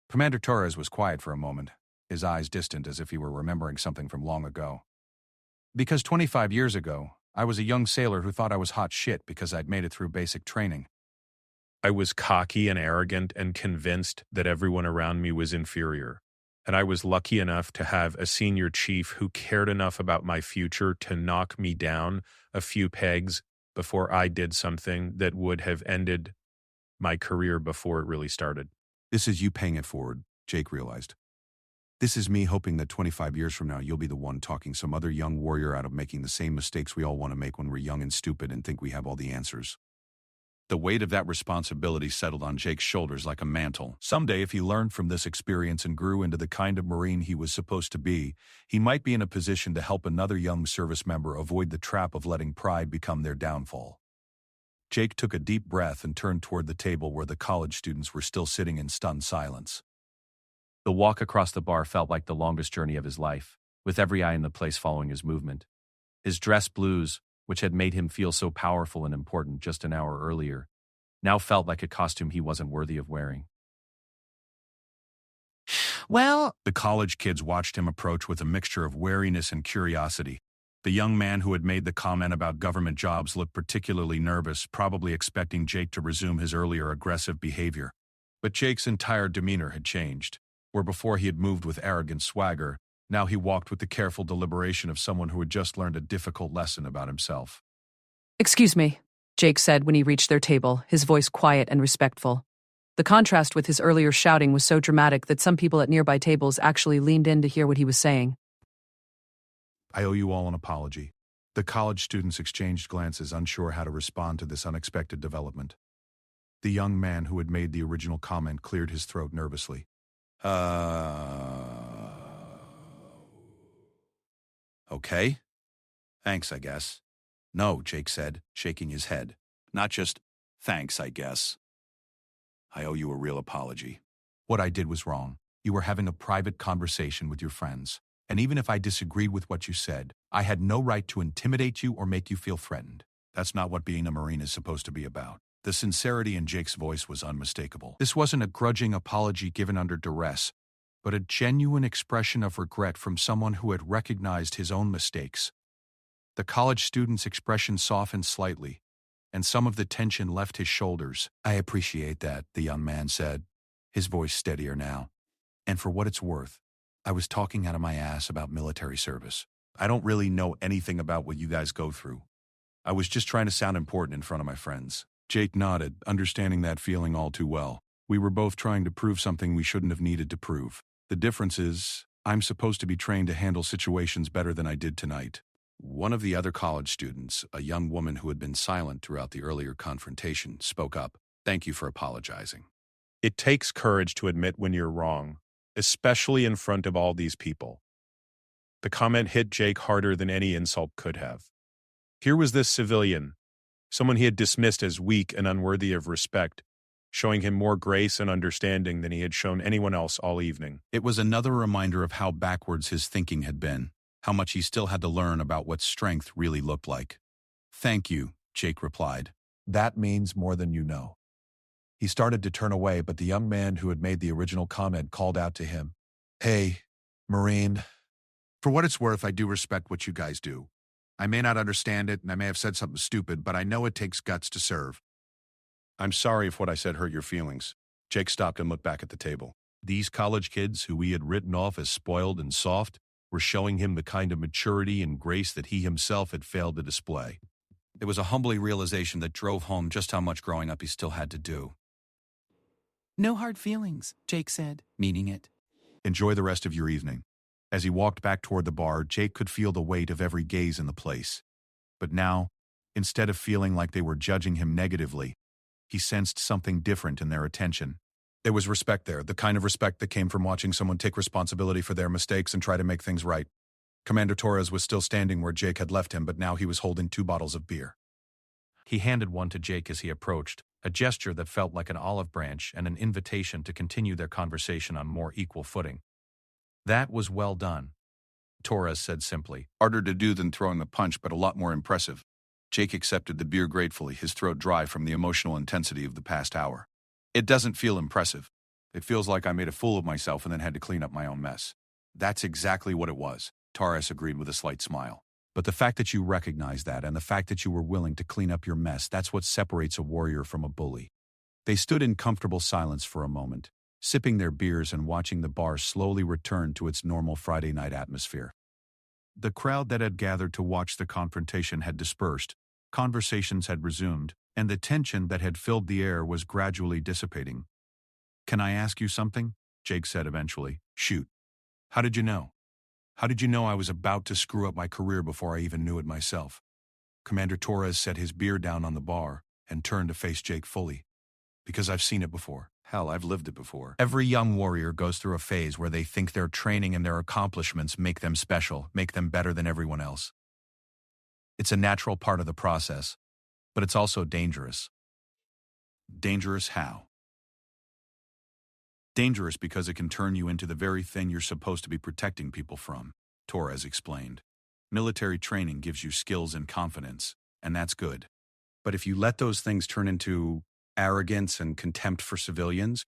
Commander Torres was quiet for a moment, his eyes distant as if he were remembering something from long ago. Because 25 years ago, I was a young sailor who thought I was hot shit because I'd made it through basic training. I was cocky and arrogant and convinced that everyone around me was inferior. And I was lucky enough to have a senior chief who cared enough about my future to knock me down a few pegs before I did something that would have ended my career before it really started. This is you paying it forward, Jake realized. This is me hoping that 25 years from now you'll be the one talking some other young warrior out of making the same mistakes we all want to make when we're young and stupid and think we have all the answers. The weight of that responsibility settled on Jake's shoulders like a mantle. Someday, if he learned from this experience and grew into the kind of Marine he was supposed to be, he might be in a position to help another young service member avoid the trap of letting pride become their downfall. Jake took a deep breath and turned toward the table where the college students were still sitting in stunned silence. The walk across the bar felt like the longest journey of his life, with every eye in the place following his movement. His dress blues, which had made him feel so powerful and important just an hour earlier, now felt like a costume he wasn't worthy of wearing. Well, the college kids watched him approach with a mixture of wariness and curiosity. The young man who had made the comment about government jobs looked particularly nervous, probably expecting Jake to resume his earlier aggressive behavior. But Jake's entire demeanor had changed. Where before he had moved with arrogant swagger, now he walked with the careful deliberation of someone who had just learned a difficult lesson about himself. Excuse me, Jake said when he reached their table, his voice quiet and respectful. The contrast with his earlier shouting was so dramatic that some people at nearby tables actually leaned in to hear what he was saying. I owe you all an apology. The college students exchanged glances, unsure how to respond to this unexpected development. The young man who had made the original comment cleared his throat nervously. Okay. Thanks, I guess. No, Jake said, shaking his head. Not just, thanks, I guess. I owe you a real apology. What I did was wrong. You were having a private conversation with your friends. And even if I disagreed with what you said, I had no right to intimidate you or make you feel threatened. That's not what being a Marine is supposed to be about. The sincerity in Jake's voice was unmistakable. This wasn't a grudging apology given under duress, but a genuine expression of regret from someone who had recognized his own mistakes. The college student's expression softened slightly, and some of the tension left his shoulders. I appreciate that, the young man said, his voice steadier now. And for what it's worth, I was talking out of my ass about military service. I don't really know anything about what you guys go through. I was just trying to sound important in front of my friends. Jake nodded, understanding that feeling all too well. We were both trying to prove something we shouldn't have needed to prove. The difference is, I'm supposed to be trained to handle situations better than I did tonight. One of the other college students, a young woman who had been silent throughout the earlier confrontation, spoke up. Thank you for apologizing. It takes courage to admit when you're wrong, especially in front of all these people. The comment hit Jake harder than any insult could have. Here was this civilian, someone he had dismissed as weak and unworthy of respect, showing him more grace and understanding than he had shown anyone else all evening. It was another reminder of how backwards his thinking had been, how much he still had to learn about what strength really looked like. Thank you, Jake replied. That means more than you know. He started to turn away, but the young man who had made the original comment called out to him. Hey, Marine, for what it's worth, I do respect what you guys do. I may not understand it, and I may have said something stupid, but I know it takes guts to serve. I'm sorry if what I said hurt your feelings. Jake stopped and looked back at the table. These college kids who he had written off as spoiled and soft were showing him the kind of maturity and grace that he himself had failed to display. It was a humbling realization that drove home just how much growing up he still had to do. No hard feelings, Jake said, meaning it. Enjoy the rest of your evening. As he walked back toward the bar, Jake could feel the weight of every gaze in the place. But now, instead of feeling like they were judging him negatively, he sensed something different in their attention. There was respect there, the kind of respect that came from watching someone take responsibility for their mistakes and try to make things right. Commander Torres was still standing where Jake had left him, but now he was holding 2 bottles of beer. He handed one to Jake as he approached, a gesture that felt like an olive branch and an invitation to continue their conversation on more equal footing. That was well done, Torres said simply. Harder to do than throwing a punch, but a lot more impressive. Jake accepted the beer gratefully, his throat dry from the emotional intensity of the past hour. It doesn't feel impressive. It feels like I made a fool of myself and then had to clean up my own mess. That's exactly what it was, Torres agreed with a slight smile. But the fact that you recognize that and the fact that you were willing to clean up your mess, that's what separates a warrior from a bully. They stood in comfortable silence for a moment, sipping their beers and watching the bar slowly return to its normal Friday night atmosphere. The crowd that had gathered to watch the confrontation had dispersed, conversations had resumed, and the tension that had filled the air was gradually dissipating. Can I ask you something? Jake said eventually. Shoot. How did you know? How did you know I was about to screw up my career before I even knew it myself? Commander Torres set his beer down on the bar and turned to face Jake fully. Because I've seen it before. Hell, I've lived it before. Every young warrior goes through a phase where they think their training and their accomplishments make them special, make them better than everyone else. It's a natural part of the process, but it's also dangerous. Dangerous how? Dangerous because it can turn you into the very thing you're supposed to be protecting people from, Torres explained. Military training gives you skills and confidence, and that's good. But if you let those things turn into arrogance and contempt for civilians,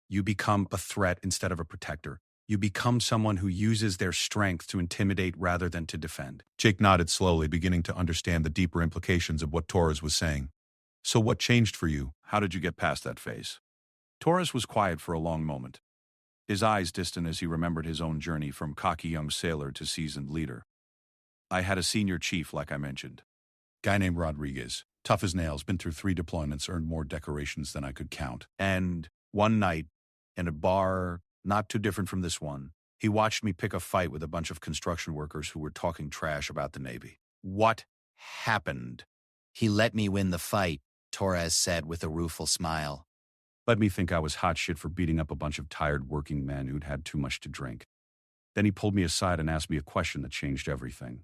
you become a threat instead of a protector. You become someone who uses their strength to intimidate rather than to defend. Jake nodded slowly, beginning to understand the deeper implications of what Torres was saying. So what changed for you? How did you get past that phase? Torres was quiet for a long moment, his eyes distant as he remembered his own journey from cocky young sailor to seasoned leader. I had a senior chief, like I mentioned. Guy named Rodriguez. Tough as nails, been through 3 deployments, earned more decorations than I could count. And one night, in a bar not too different from this one, he watched me pick a fight with a bunch of construction workers who were talking trash about the Navy. What happened? He let me win the fight, Torres said with a rueful smile. Let me think I was hot shit for beating up a bunch of tired working men who'd had too much to drink. Then he pulled me aside and asked me a question that changed everything.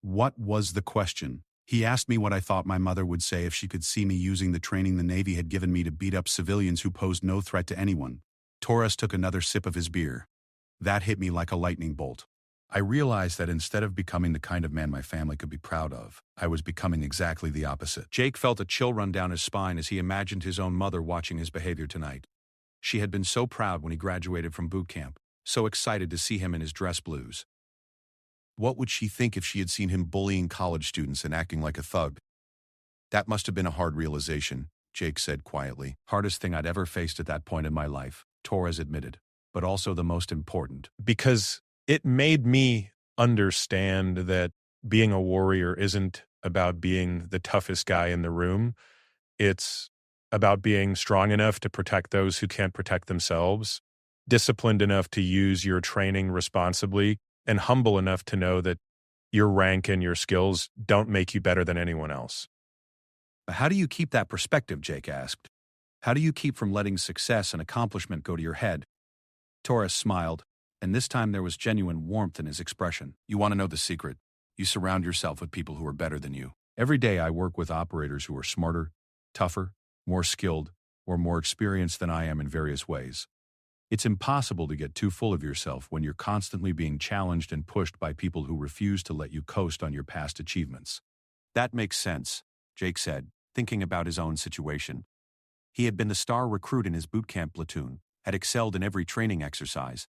What was the question? He asked me what I thought my mother would say if she could see me using the training the Navy had given me to beat up civilians who posed no threat to anyone. Torres took another sip of his beer. That hit me like a lightning bolt. I realized that instead of becoming the kind of man my family could be proud of, I was becoming exactly the opposite. Jake felt a chill run down his spine as he imagined his own mother watching his behavior tonight. She had been so proud when he graduated from boot camp, so excited to see him in his dress blues. What would she think if she had seen him bullying college students and acting like a thug? That must have been a hard realization, Jake said quietly. Hardest thing I'd ever faced at that point in my life, Torres admitted, but also the most important. Because it made me understand that being a warrior isn't about being the toughest guy in the room. It's about being strong enough to protect those who can't protect themselves, disciplined enough to use your training responsibly, and humble enough to know that your rank and your skills don't make you better than anyone else. How do you keep that perspective, Jake asked. How do you keep from letting success and accomplishment go to your head? Torres smiled, and this time there was genuine warmth in his expression. You want to know the secret? You surround yourself with people who are better than you. Every day I work with operators who are smarter, tougher, more skilled, or more experienced than I am in various ways. It's impossible to get too full of yourself when you're constantly being challenged and pushed by people who refuse to let you coast on your past achievements. That makes sense, Jake said, thinking about his own situation. He had been the star recruit in his boot camp platoon, had excelled in every training exercise,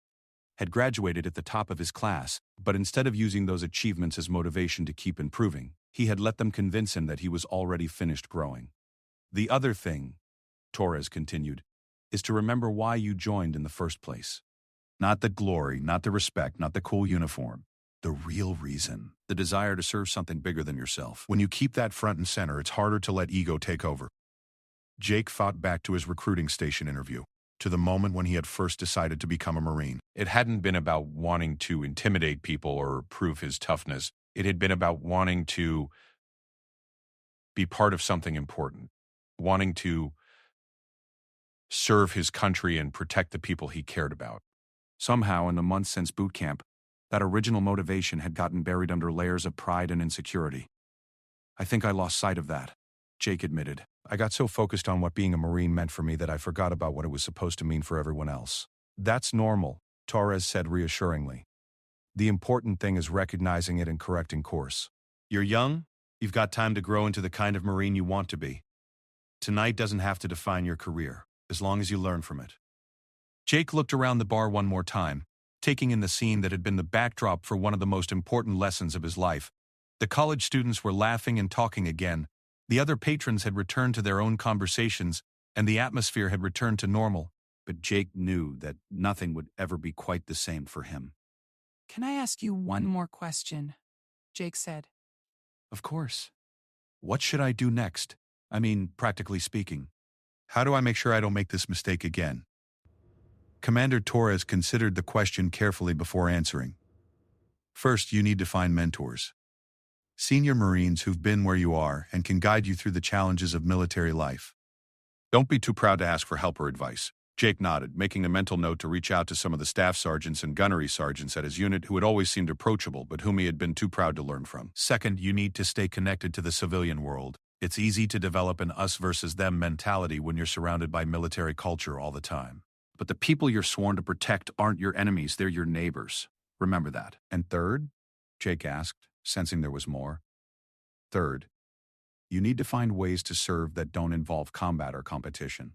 had graduated at the top of his class, but instead of using those achievements as motivation to keep improving, he had let them convince him that he was already finished growing. The other thing, Torres continued, is to remember why you joined in the first place. Not the glory, not the respect, not the cool uniform. The real reason. The desire to serve something bigger than yourself. When you keep that front and center, it's harder to let ego take over. Jake thought back to his recruiting station interview, to the moment when he had first decided to become a Marine. It hadn't been about wanting to intimidate people or prove his toughness. It had been about wanting to be part of something important, wanting to serve his country and protect the people he cared about. Somehow, in the months since boot camp, that original motivation had gotten buried under layers of pride and insecurity. I think I lost sight of that, Jake admitted. I got so focused on what being a Marine meant for me that I forgot about what it was supposed to mean for everyone else. That's normal, Torres said reassuringly. The important thing is recognizing it and correcting course. You're young, you've got time to grow into the kind of Marine you want to be. Tonight doesn't have to define your career, as long as you learn from it. Jake looked around the bar one more time, taking in the scene that had been the backdrop for one of the most important lessons of his life. The college students were laughing and talking again. The other patrons had returned to their own conversations, and the atmosphere had returned to normal. But Jake knew that nothing would ever be quite the same for him. Can I ask you one more question? Jake said. Of course. What should I do next? I mean, practically speaking. How do I make sure I don't make this mistake again? Commander Torres considered the question carefully before answering. First, you need to find mentors. Senior Marines who've been where you are and can guide you through the challenges of military life. Don't be too proud to ask for help or advice. Jake nodded, making a mental note to reach out to some of the staff sergeants and gunnery sergeants at his unit who had always seemed approachable but whom he had been too proud to learn from. Second, you need to stay connected to the civilian world. It's easy to develop an us versus them mentality when you're surrounded by military culture all the time. But the people you're sworn to protect aren't your enemies, they're your neighbors. Remember that. And third, Jake asked, sensing there was more. Third, you need to find ways to serve that don't involve combat or competition.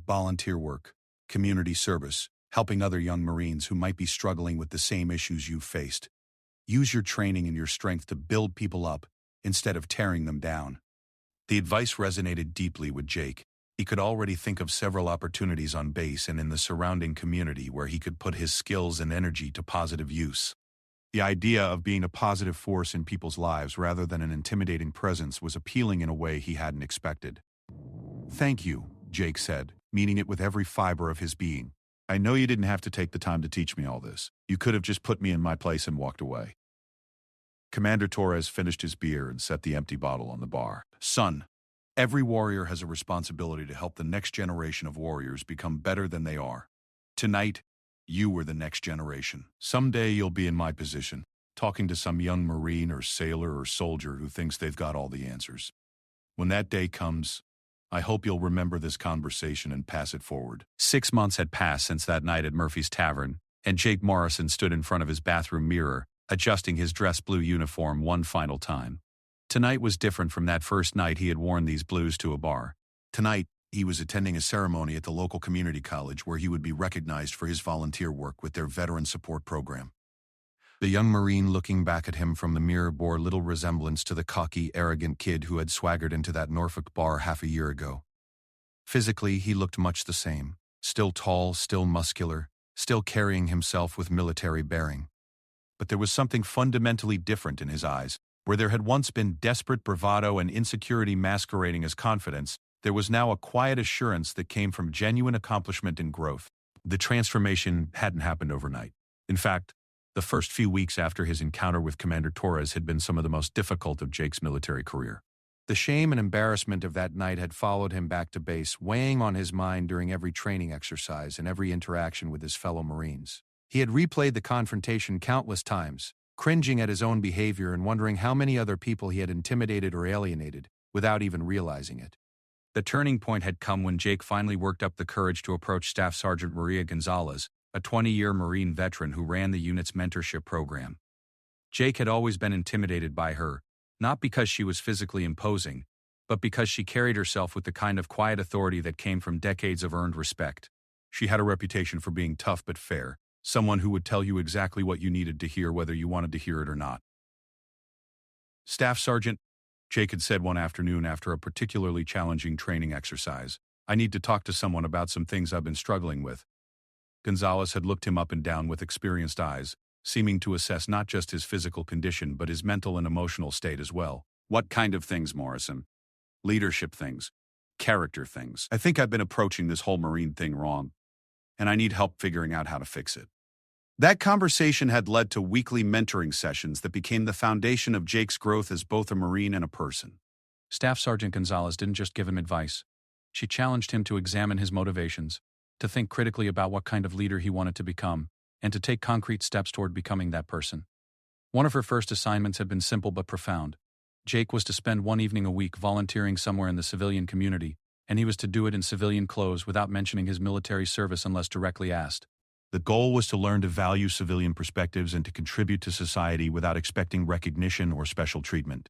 Volunteer work, community service, helping other young Marines who might be struggling with the same issues you've faced. Use your training and your strength to build people up instead of tearing them down. The advice resonated deeply with Jake. He could already think of several opportunities on base and in the surrounding community where he could put his skills and energy to positive use. The idea of being a positive force in people's lives rather than an intimidating presence was appealing in a way he hadn't expected. Thank you, Jake said, meaning it with every fiber of his being. I know you didn't have to take the time to teach me all this. You could have just put me in my place and walked away. Commander Torres finished his beer and set the empty bottle on the bar. Son, Every warrior has a responsibility to help the next generation of warriors become better than they are. Tonight, you were the next generation. Someday you'll be in my position, talking to some young Marine or sailor or soldier who thinks they've got all the answers. When that day comes, I hope you'll remember this conversation and pass it forward. 6 months had passed since that night at Murphy's Tavern, and Jake Morrison stood in front of his bathroom mirror, adjusting his dress blue uniform one final time. Tonight was different from that first night he had worn these blues to a bar. Tonight, he was attending a ceremony at the local community college where he would be recognized for his volunteer work with their veteran support program. The young Marine looking back at him from the mirror bore little resemblance to the cocky, arrogant kid who had swaggered into that Norfolk bar half a year ago. Physically, he looked much the same, still tall, still muscular, still carrying himself with military bearing. But there was something fundamentally different in his eyes. Where there had once been desperate bravado and insecurity masquerading as confidence, there was now a quiet assurance that came from genuine accomplishment and growth. The transformation hadn't happened overnight. In fact, the first few weeks after his encounter with Commander Torres had been some of the most difficult of Jake's military career. The shame and embarrassment of that night had followed him back to base, weighing on his mind during every training exercise and every interaction with his fellow Marines. He had replayed the confrontation countless times, cringing at his own behavior and wondering how many other people he had intimidated or alienated, without even realizing it. The turning point had come when Jake finally worked up the courage to approach Staff Sergeant Maria Gonzalez, a 20-year Marine veteran who ran the unit's mentorship program. Jake had always been intimidated by her, not because she was physically imposing, but because she carried herself with the kind of quiet authority that came from decades of earned respect. She had a reputation for being tough but fair, someone who would tell you exactly what you needed to hear whether you wanted to hear it or not. "Staff Sergeant," Jake had said one afternoon after a particularly challenging training exercise, "I need to talk to someone about some things I've been struggling with." Gonzalez had looked him up and down with experienced eyes, seeming to assess not just his physical condition but his mental and emotional state as well. "What kind of things, Morrison?" "Leadership things. Character things. I think I've been approaching this whole Marine thing wrong, and I need help figuring out how to fix it." That conversation had led to weekly mentoring sessions that became the foundation of Jake's growth as both a Marine and a person. Staff Sergeant Gonzalez didn't just give him advice. She challenged him to examine his motivations, to think critically about what kind of leader he wanted to become, and to take concrete steps toward becoming that person. One of her first assignments had been simple but profound. Jake was to spend one evening a week volunteering somewhere in the civilian community, and he was to do it in civilian clothes without mentioning his military service unless directly asked. The goal was to learn to value civilian perspectives and to contribute to society without expecting recognition or special treatment.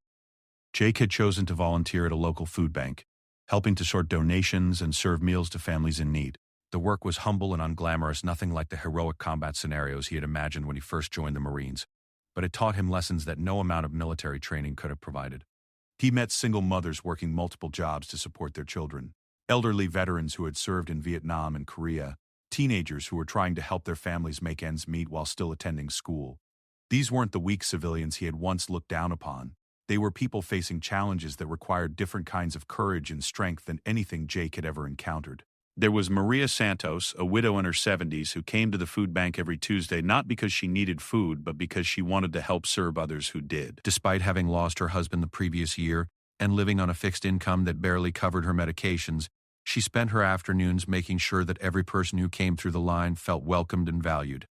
Jake had chosen to volunteer at a local food bank, helping to sort donations and serve meals to families in need. The work was humble and unglamorous, nothing like the heroic combat scenarios he had imagined when he first joined the Marines, but it taught him lessons that no amount of military training could have provided. He met single mothers working multiple jobs to support their children, elderly veterans who had served in Vietnam and Korea, teenagers who were trying to help their families make ends meet while still attending school. These weren't the weak civilians he had once looked down upon. They were people facing challenges that required different kinds of courage and strength than anything Jake had ever encountered. There was Maria Santos, a widow in her 70s who came to the food bank every Tuesday not because she needed food, but because she wanted to help serve others who did. Despite having lost her husband the previous year and living on a fixed income that barely covered her medications, she spent her afternoons making sure that every person who came through the line felt welcomed and valued.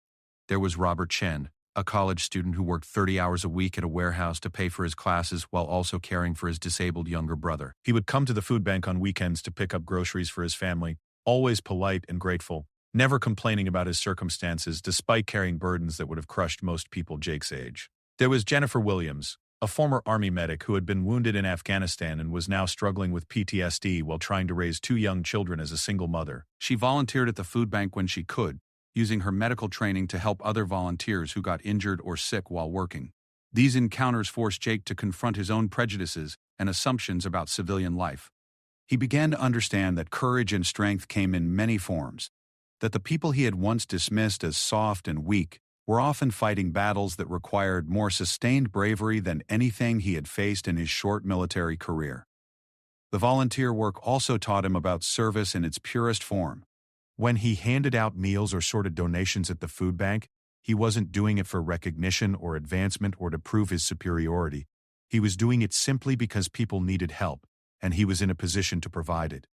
There was Robert Chen, a college student who worked 30 hours a week at a warehouse to pay for his classes while also caring for his disabled younger brother. He would come to the food bank on weekends to pick up groceries for his family, always polite and grateful, never complaining about his circumstances despite carrying burdens that would have crushed most people Jake's age. There was Jennifer Williams, a former Army medic who had been wounded in Afghanistan and was now struggling with PTSD while trying to raise 2 young children as a single mother. She volunteered at the food bank when she could, using her medical training to help other volunteers who got injured or sick while working. These encounters forced Jake to confront his own prejudices and assumptions about civilian life. He began to understand that courage and strength came in many forms, that the people he had once dismissed as soft and weak were often fighting battles that required more sustained bravery than anything he had faced in his short military career. The volunteer work also taught him about service in its purest form. When he handed out meals or sorted donations at the food bank, he wasn't doing it for recognition or advancement or to prove his superiority. He was doing it simply because people needed help, and he was in a position to provide it.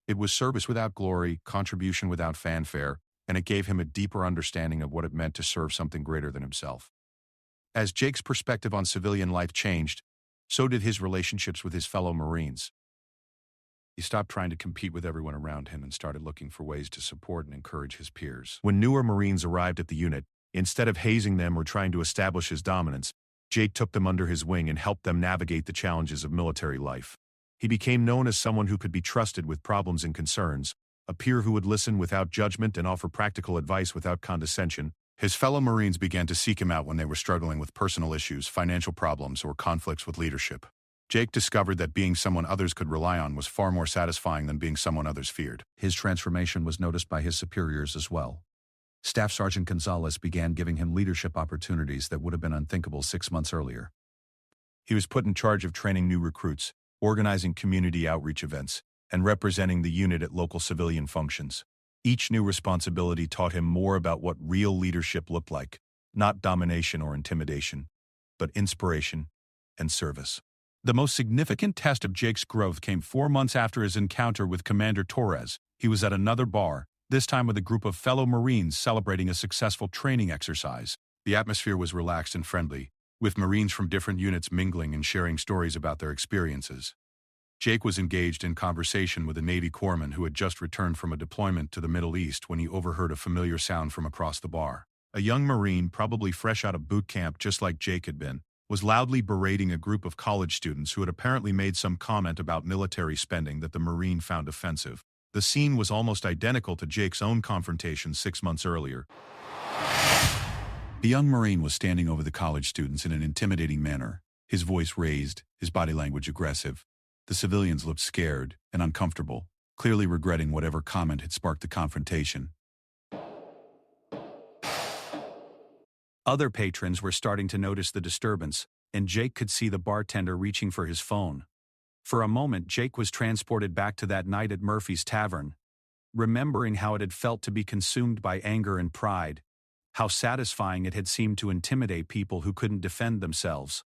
It was service without glory, contribution without fanfare, and it gave him a deeper understanding of what it meant to serve something greater than himself. As Jake's perspective on civilian life changed, so did his relationships with his fellow Marines. He stopped trying to compete with everyone around him and started looking for ways to support and encourage his peers. When newer Marines arrived at the unit, instead of hazing them or trying to establish his dominance, Jake took them under his wing and helped them navigate the challenges of military life. He became known as someone who could be trusted with problems and concerns, a peer who would listen without judgment and offer practical advice without condescension. His fellow Marines began to seek him out when they were struggling with personal issues, financial problems, or conflicts with leadership. Jake discovered that being someone others could rely on was far more satisfying than being someone others feared. His transformation was noticed by his superiors as well. Staff Sergeant Gonzalez began giving him leadership opportunities that would have been unthinkable 6 months earlier. He was put in charge of training new recruits, organizing community outreach events, and representing the unit at local civilian functions. Each new responsibility taught him more about what real leadership looked like, not domination or intimidation, but inspiration and service. The most significant test of Jake's growth came 4 months after his encounter with Commander Torres. He was at another bar, this time with a group of fellow Marines celebrating a successful training exercise. The atmosphere was relaxed and friendly, with Marines from different units mingling and sharing stories about their experiences. Jake was engaged in conversation with a Navy corpsman who had just returned from a deployment to the Middle East when he overheard a familiar sound from across the bar. A young Marine, probably fresh out of boot camp just like Jake had been, was loudly berating a group of college students who had apparently made some comment about military spending that the Marine found offensive. The scene was almost identical to Jake's own confrontation 6 months earlier. The young Marine was standing over the college students in an intimidating manner, his voice raised, his body language aggressive. The civilians looked scared and uncomfortable, clearly regretting whatever comment had sparked the confrontation. Other patrons were starting to notice the disturbance, and Jake could see the bartender reaching for his phone. For a moment, Jake was transported back to that night at Murphy's Tavern, remembering how it had felt to be consumed by anger and pride, how satisfying it had seemed to intimidate people who couldn't defend themselves.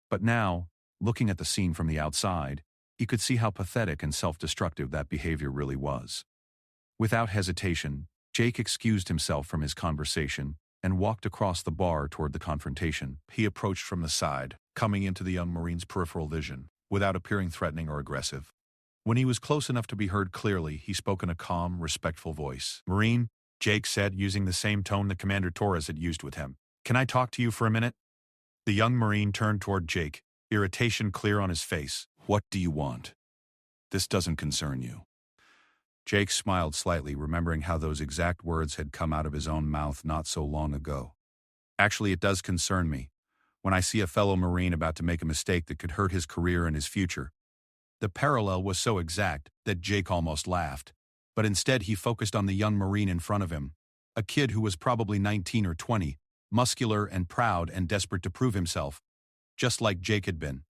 But now, looking at the scene from the outside, he could see how pathetic and self-destructive that behavior really was. Without hesitation, Jake excused himself from his conversation and walked across the bar toward the confrontation. He approached from the side, coming into the young Marine's peripheral vision, without appearing threatening or aggressive. When he was close enough to be heard clearly, he spoke in a calm, respectful voice. "Marine," Jake said, using the same tone that Commander Torres had used with him. "Can I talk to you for a minute?" The young Marine turned toward Jake, irritation clear on his face. "What do you want? This doesn't concern you." Jake smiled slightly, remembering how those exact words had come out of his own mouth not so long ago. "Actually, it does concern me. When I see a fellow Marine about to make a mistake that could hurt his career and his future." The parallel was so exact that Jake almost laughed, but instead he focused on the young Marine in front of him, a kid who was probably 19 or 20, muscular and proud and desperate to prove himself, just like Jake had been.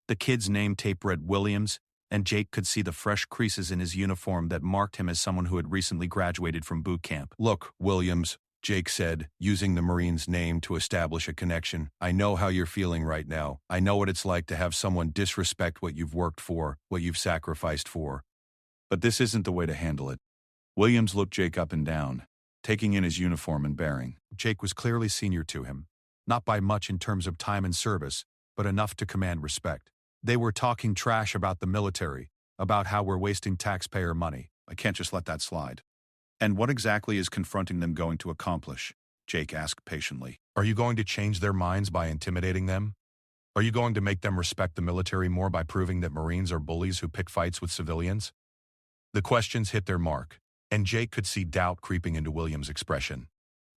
The kid's name tape read Williams, and Jake could see the fresh creases in his uniform that marked him as someone who had recently graduated from boot camp. "Look, Williams," Jake said, using the Marine's name to establish a connection. "I know how you're feeling right now. I know what it's like to have someone disrespect what you've worked for, what you've sacrificed for. But this isn't the way to handle it." Williams looked Jake up and down, taking in his uniform and bearing. Jake was clearly senior to him, not by much in terms of time and service, but enough to command respect. They were talking trash about the military, about how we're wasting taxpayer money. I can't just let that slide. "And what exactly is confronting them going to accomplish?" Jake asked patiently. "Are you going to change their minds by intimidating them? Are you going to make them respect the military more by proving that Marines are bullies who pick fights with civilians?" The questions hit their mark, and Jake could see doubt creeping into Williams' expression.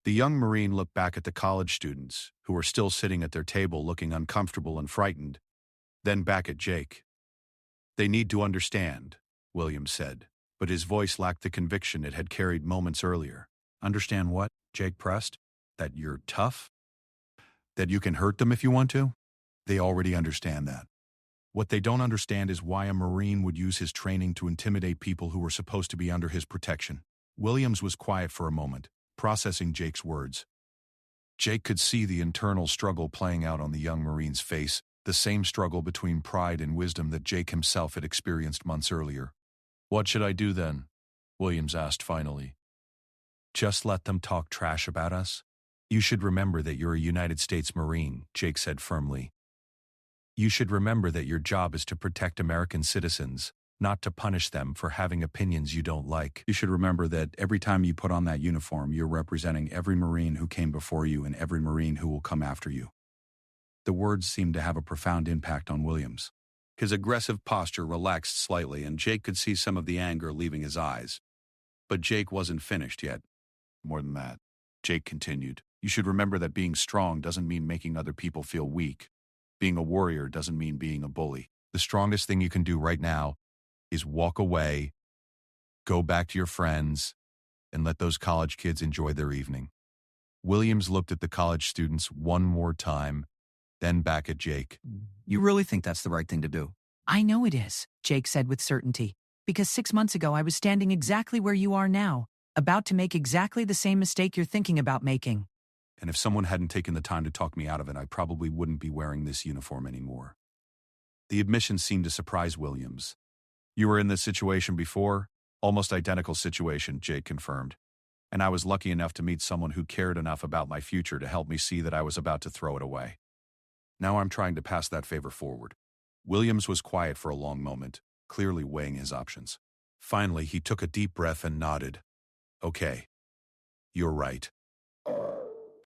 The young Marine looked back at the college students, who were still sitting at their table looking uncomfortable and frightened, then back at Jake. "They need to understand," Williams said, but his voice lacked the conviction it had carried moments earlier. "Understand what?" Jake pressed. "That you're tough? That you can hurt them if you want to? They already understand that. What they don't understand is why a Marine would use his training to intimidate people who were supposed to be under his protection." Williams was quiet for a moment, processing Jake's words. Jake could see the internal struggle playing out on the young Marine's face, The same struggle between pride and wisdom that Jake himself had experienced months earlier. "What should I do then?" Williams asked finally. "Just let them talk trash about us? You should remember that you're a United States Marine," Jake said firmly. "You should remember that your job is to protect American citizens, not to punish them for having opinions you don't like. You should remember that every time you put on that uniform, you're representing every Marine who came before you and every Marine who will come after you." The words seemed to have a profound impact on Williams. His aggressive posture relaxed slightly, and Jake could see some of the anger leaving his eyes. But Jake wasn't finished yet. "More than that," Jake continued, "you should remember that being strong doesn't mean making other people feel weak. Being a warrior doesn't mean being a bully. The strongest thing you can do right now is walk away, go back to your friends, and let those college kids enjoy their evening." Williams looked at the college students one more time, then back at Jake. You really think that's the right thing to do? I know it is, Jake said with certainty, because 6 months ago I was standing exactly where you are now, about to make exactly the same mistake you're thinking about making. And if someone hadn't taken the time to talk me out of it, I probably wouldn't be wearing this uniform anymore. The admission seemed to surprise Williams. "You were in this situation before?" "Almost identical situation," Jake confirmed. "And I was lucky enough to meet someone who cared enough about my future to help me see that I was about to throw it away. Now I'm trying to pass that favor forward." Williams was quiet for a long moment, clearly weighing his options. Finally, he took a deep breath and nodded. "Okay. You're right.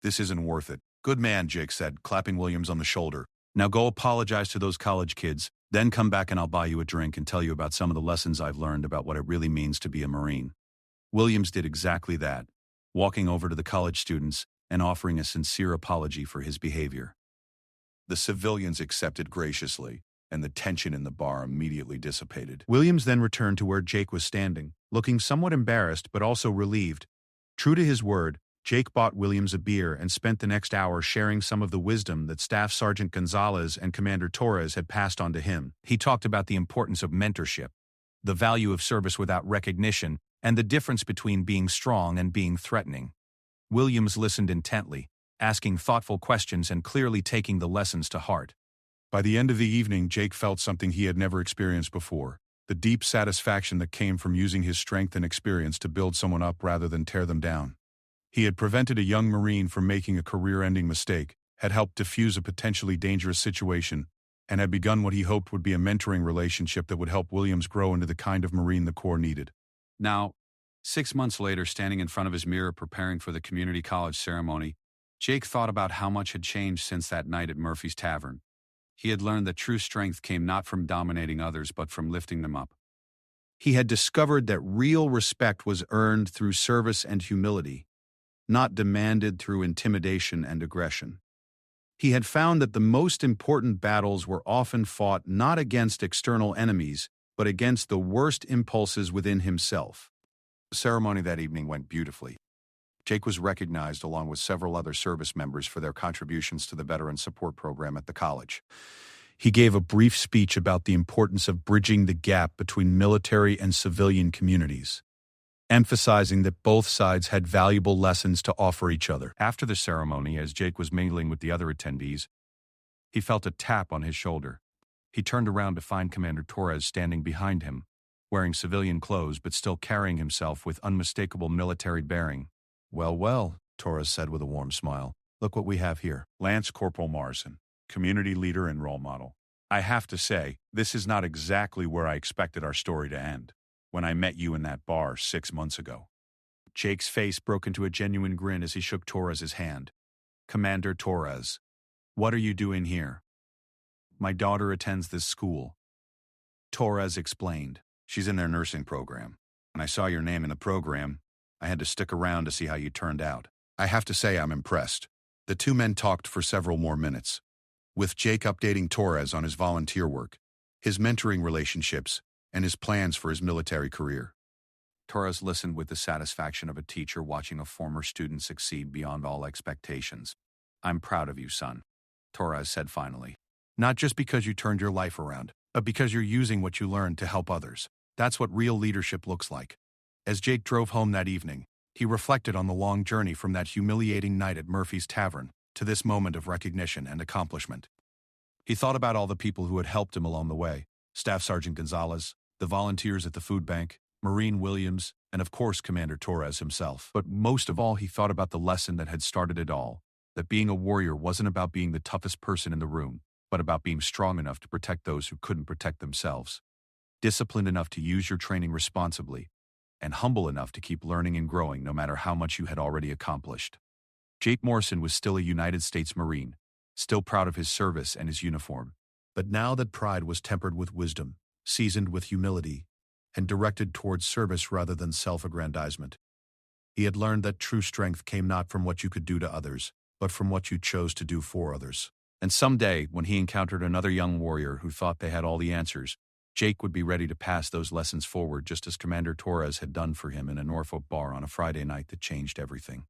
This isn't worth it." "Good man," Jake said, clapping Williams on the shoulder. "Now go apologize to those college kids, then come back and I'll buy you a drink and tell you about some of the lessons I've learned about what it really means to be a Marine." Williams did exactly that, walking over to the college students and offering a sincere apology for his behavior. The civilians accepted graciously, and the tension in the bar immediately dissipated. Williams then returned to where Jake was standing, looking somewhat embarrassed but also relieved. True to his word, Jake bought Williams a beer and spent the next hour sharing some of the wisdom that Staff Sergeant Gonzalez and Commander Torres had passed on to him. He talked about the importance of mentorship, the value of service without recognition, and the difference between being strong and being threatening. Williams listened intently, asking thoughtful questions and clearly taking the lessons to heart. By the end of the evening, Jake felt something he had never experienced before, the deep satisfaction that came from using his strength and experience to build someone up rather than tear them down. He had prevented a young Marine from making a career-ending mistake, had helped defuse a potentially dangerous situation, and had begun what he hoped would be a mentoring relationship that would help Williams grow into the kind of Marine the Corps needed. Now, 6 months later, standing in front of his mirror preparing for the community college ceremony, Jake thought about how much had changed since that night at Murphy's Tavern. He had learned that true strength came not from dominating others but from lifting them up. He had discovered that real respect was earned through service and humility, not demanded through intimidation and aggression. He had found that the most important battles were often fought not against external enemies, but against the worst impulses within himself. The ceremony that evening went beautifully. Jake was recognized along with several other service members for their contributions to the Veteran Support Program at the college. He gave a brief speech about the importance of bridging the gap between military and civilian communities, emphasizing that both sides had valuable lessons to offer each other. After the ceremony, as Jake was mingling with the other attendees, he felt a tap on his shoulder. He turned around to find Commander Torres standing behind him, wearing civilian clothes but still carrying himself with unmistakable military bearing. "Well, well," Torres said with a warm smile. "Look what we have here. Lance Corporal Morrison, community leader and role model. I have to say, this is not exactly where I expected our story to end, when I met you in that bar 6 months ago." Jake's face broke into a genuine grin as he shook Torres's hand. "Commander Torres, what are you doing here?" "My daughter attends this school," Torres explained. "She's in their nursing program. When I saw your name in the program, I had to stick around to see how you turned out. I have to say I'm impressed." The two men talked for several more minutes, with Jake updating Torres on his volunteer work, his mentoring relationships, and his plans for his military career. Torres listened with the satisfaction of a teacher watching a former student succeed beyond all expectations. "I'm proud of you, son," Torres said finally. "Not just because you turned your life around, but because you're using what you learned to help others. That's what real leadership looks like." As Jake drove home that evening, he reflected on the long journey from that humiliating night at Murphy's Tavern to this moment of recognition and accomplishment. He thought about all the people who had helped him along the way: Staff Sergeant Gonzalez, the volunteers at the food bank, Marine Williams, and of course Commander Torres himself. But most of all, he thought about the lesson that had started it all, that being a warrior wasn't about being the toughest person in the room, but about being strong enough to protect those who couldn't protect themselves, disciplined enough to use your training responsibly, and humble enough to keep learning and growing no matter how much you had already accomplished. Jake Morrison was still a United States Marine, still proud of his service and his uniform. But now that pride was tempered with wisdom, seasoned with humility, and directed towards service rather than self-aggrandizement, he had learned that true strength came not from what you could do to others, but from what you chose to do for others. And someday, when he encountered another young warrior who thought they had all the answers, Jake would be ready to pass those lessons forward just as Commander Torres had done for him in a Norfolk bar on a Friday night that changed everything.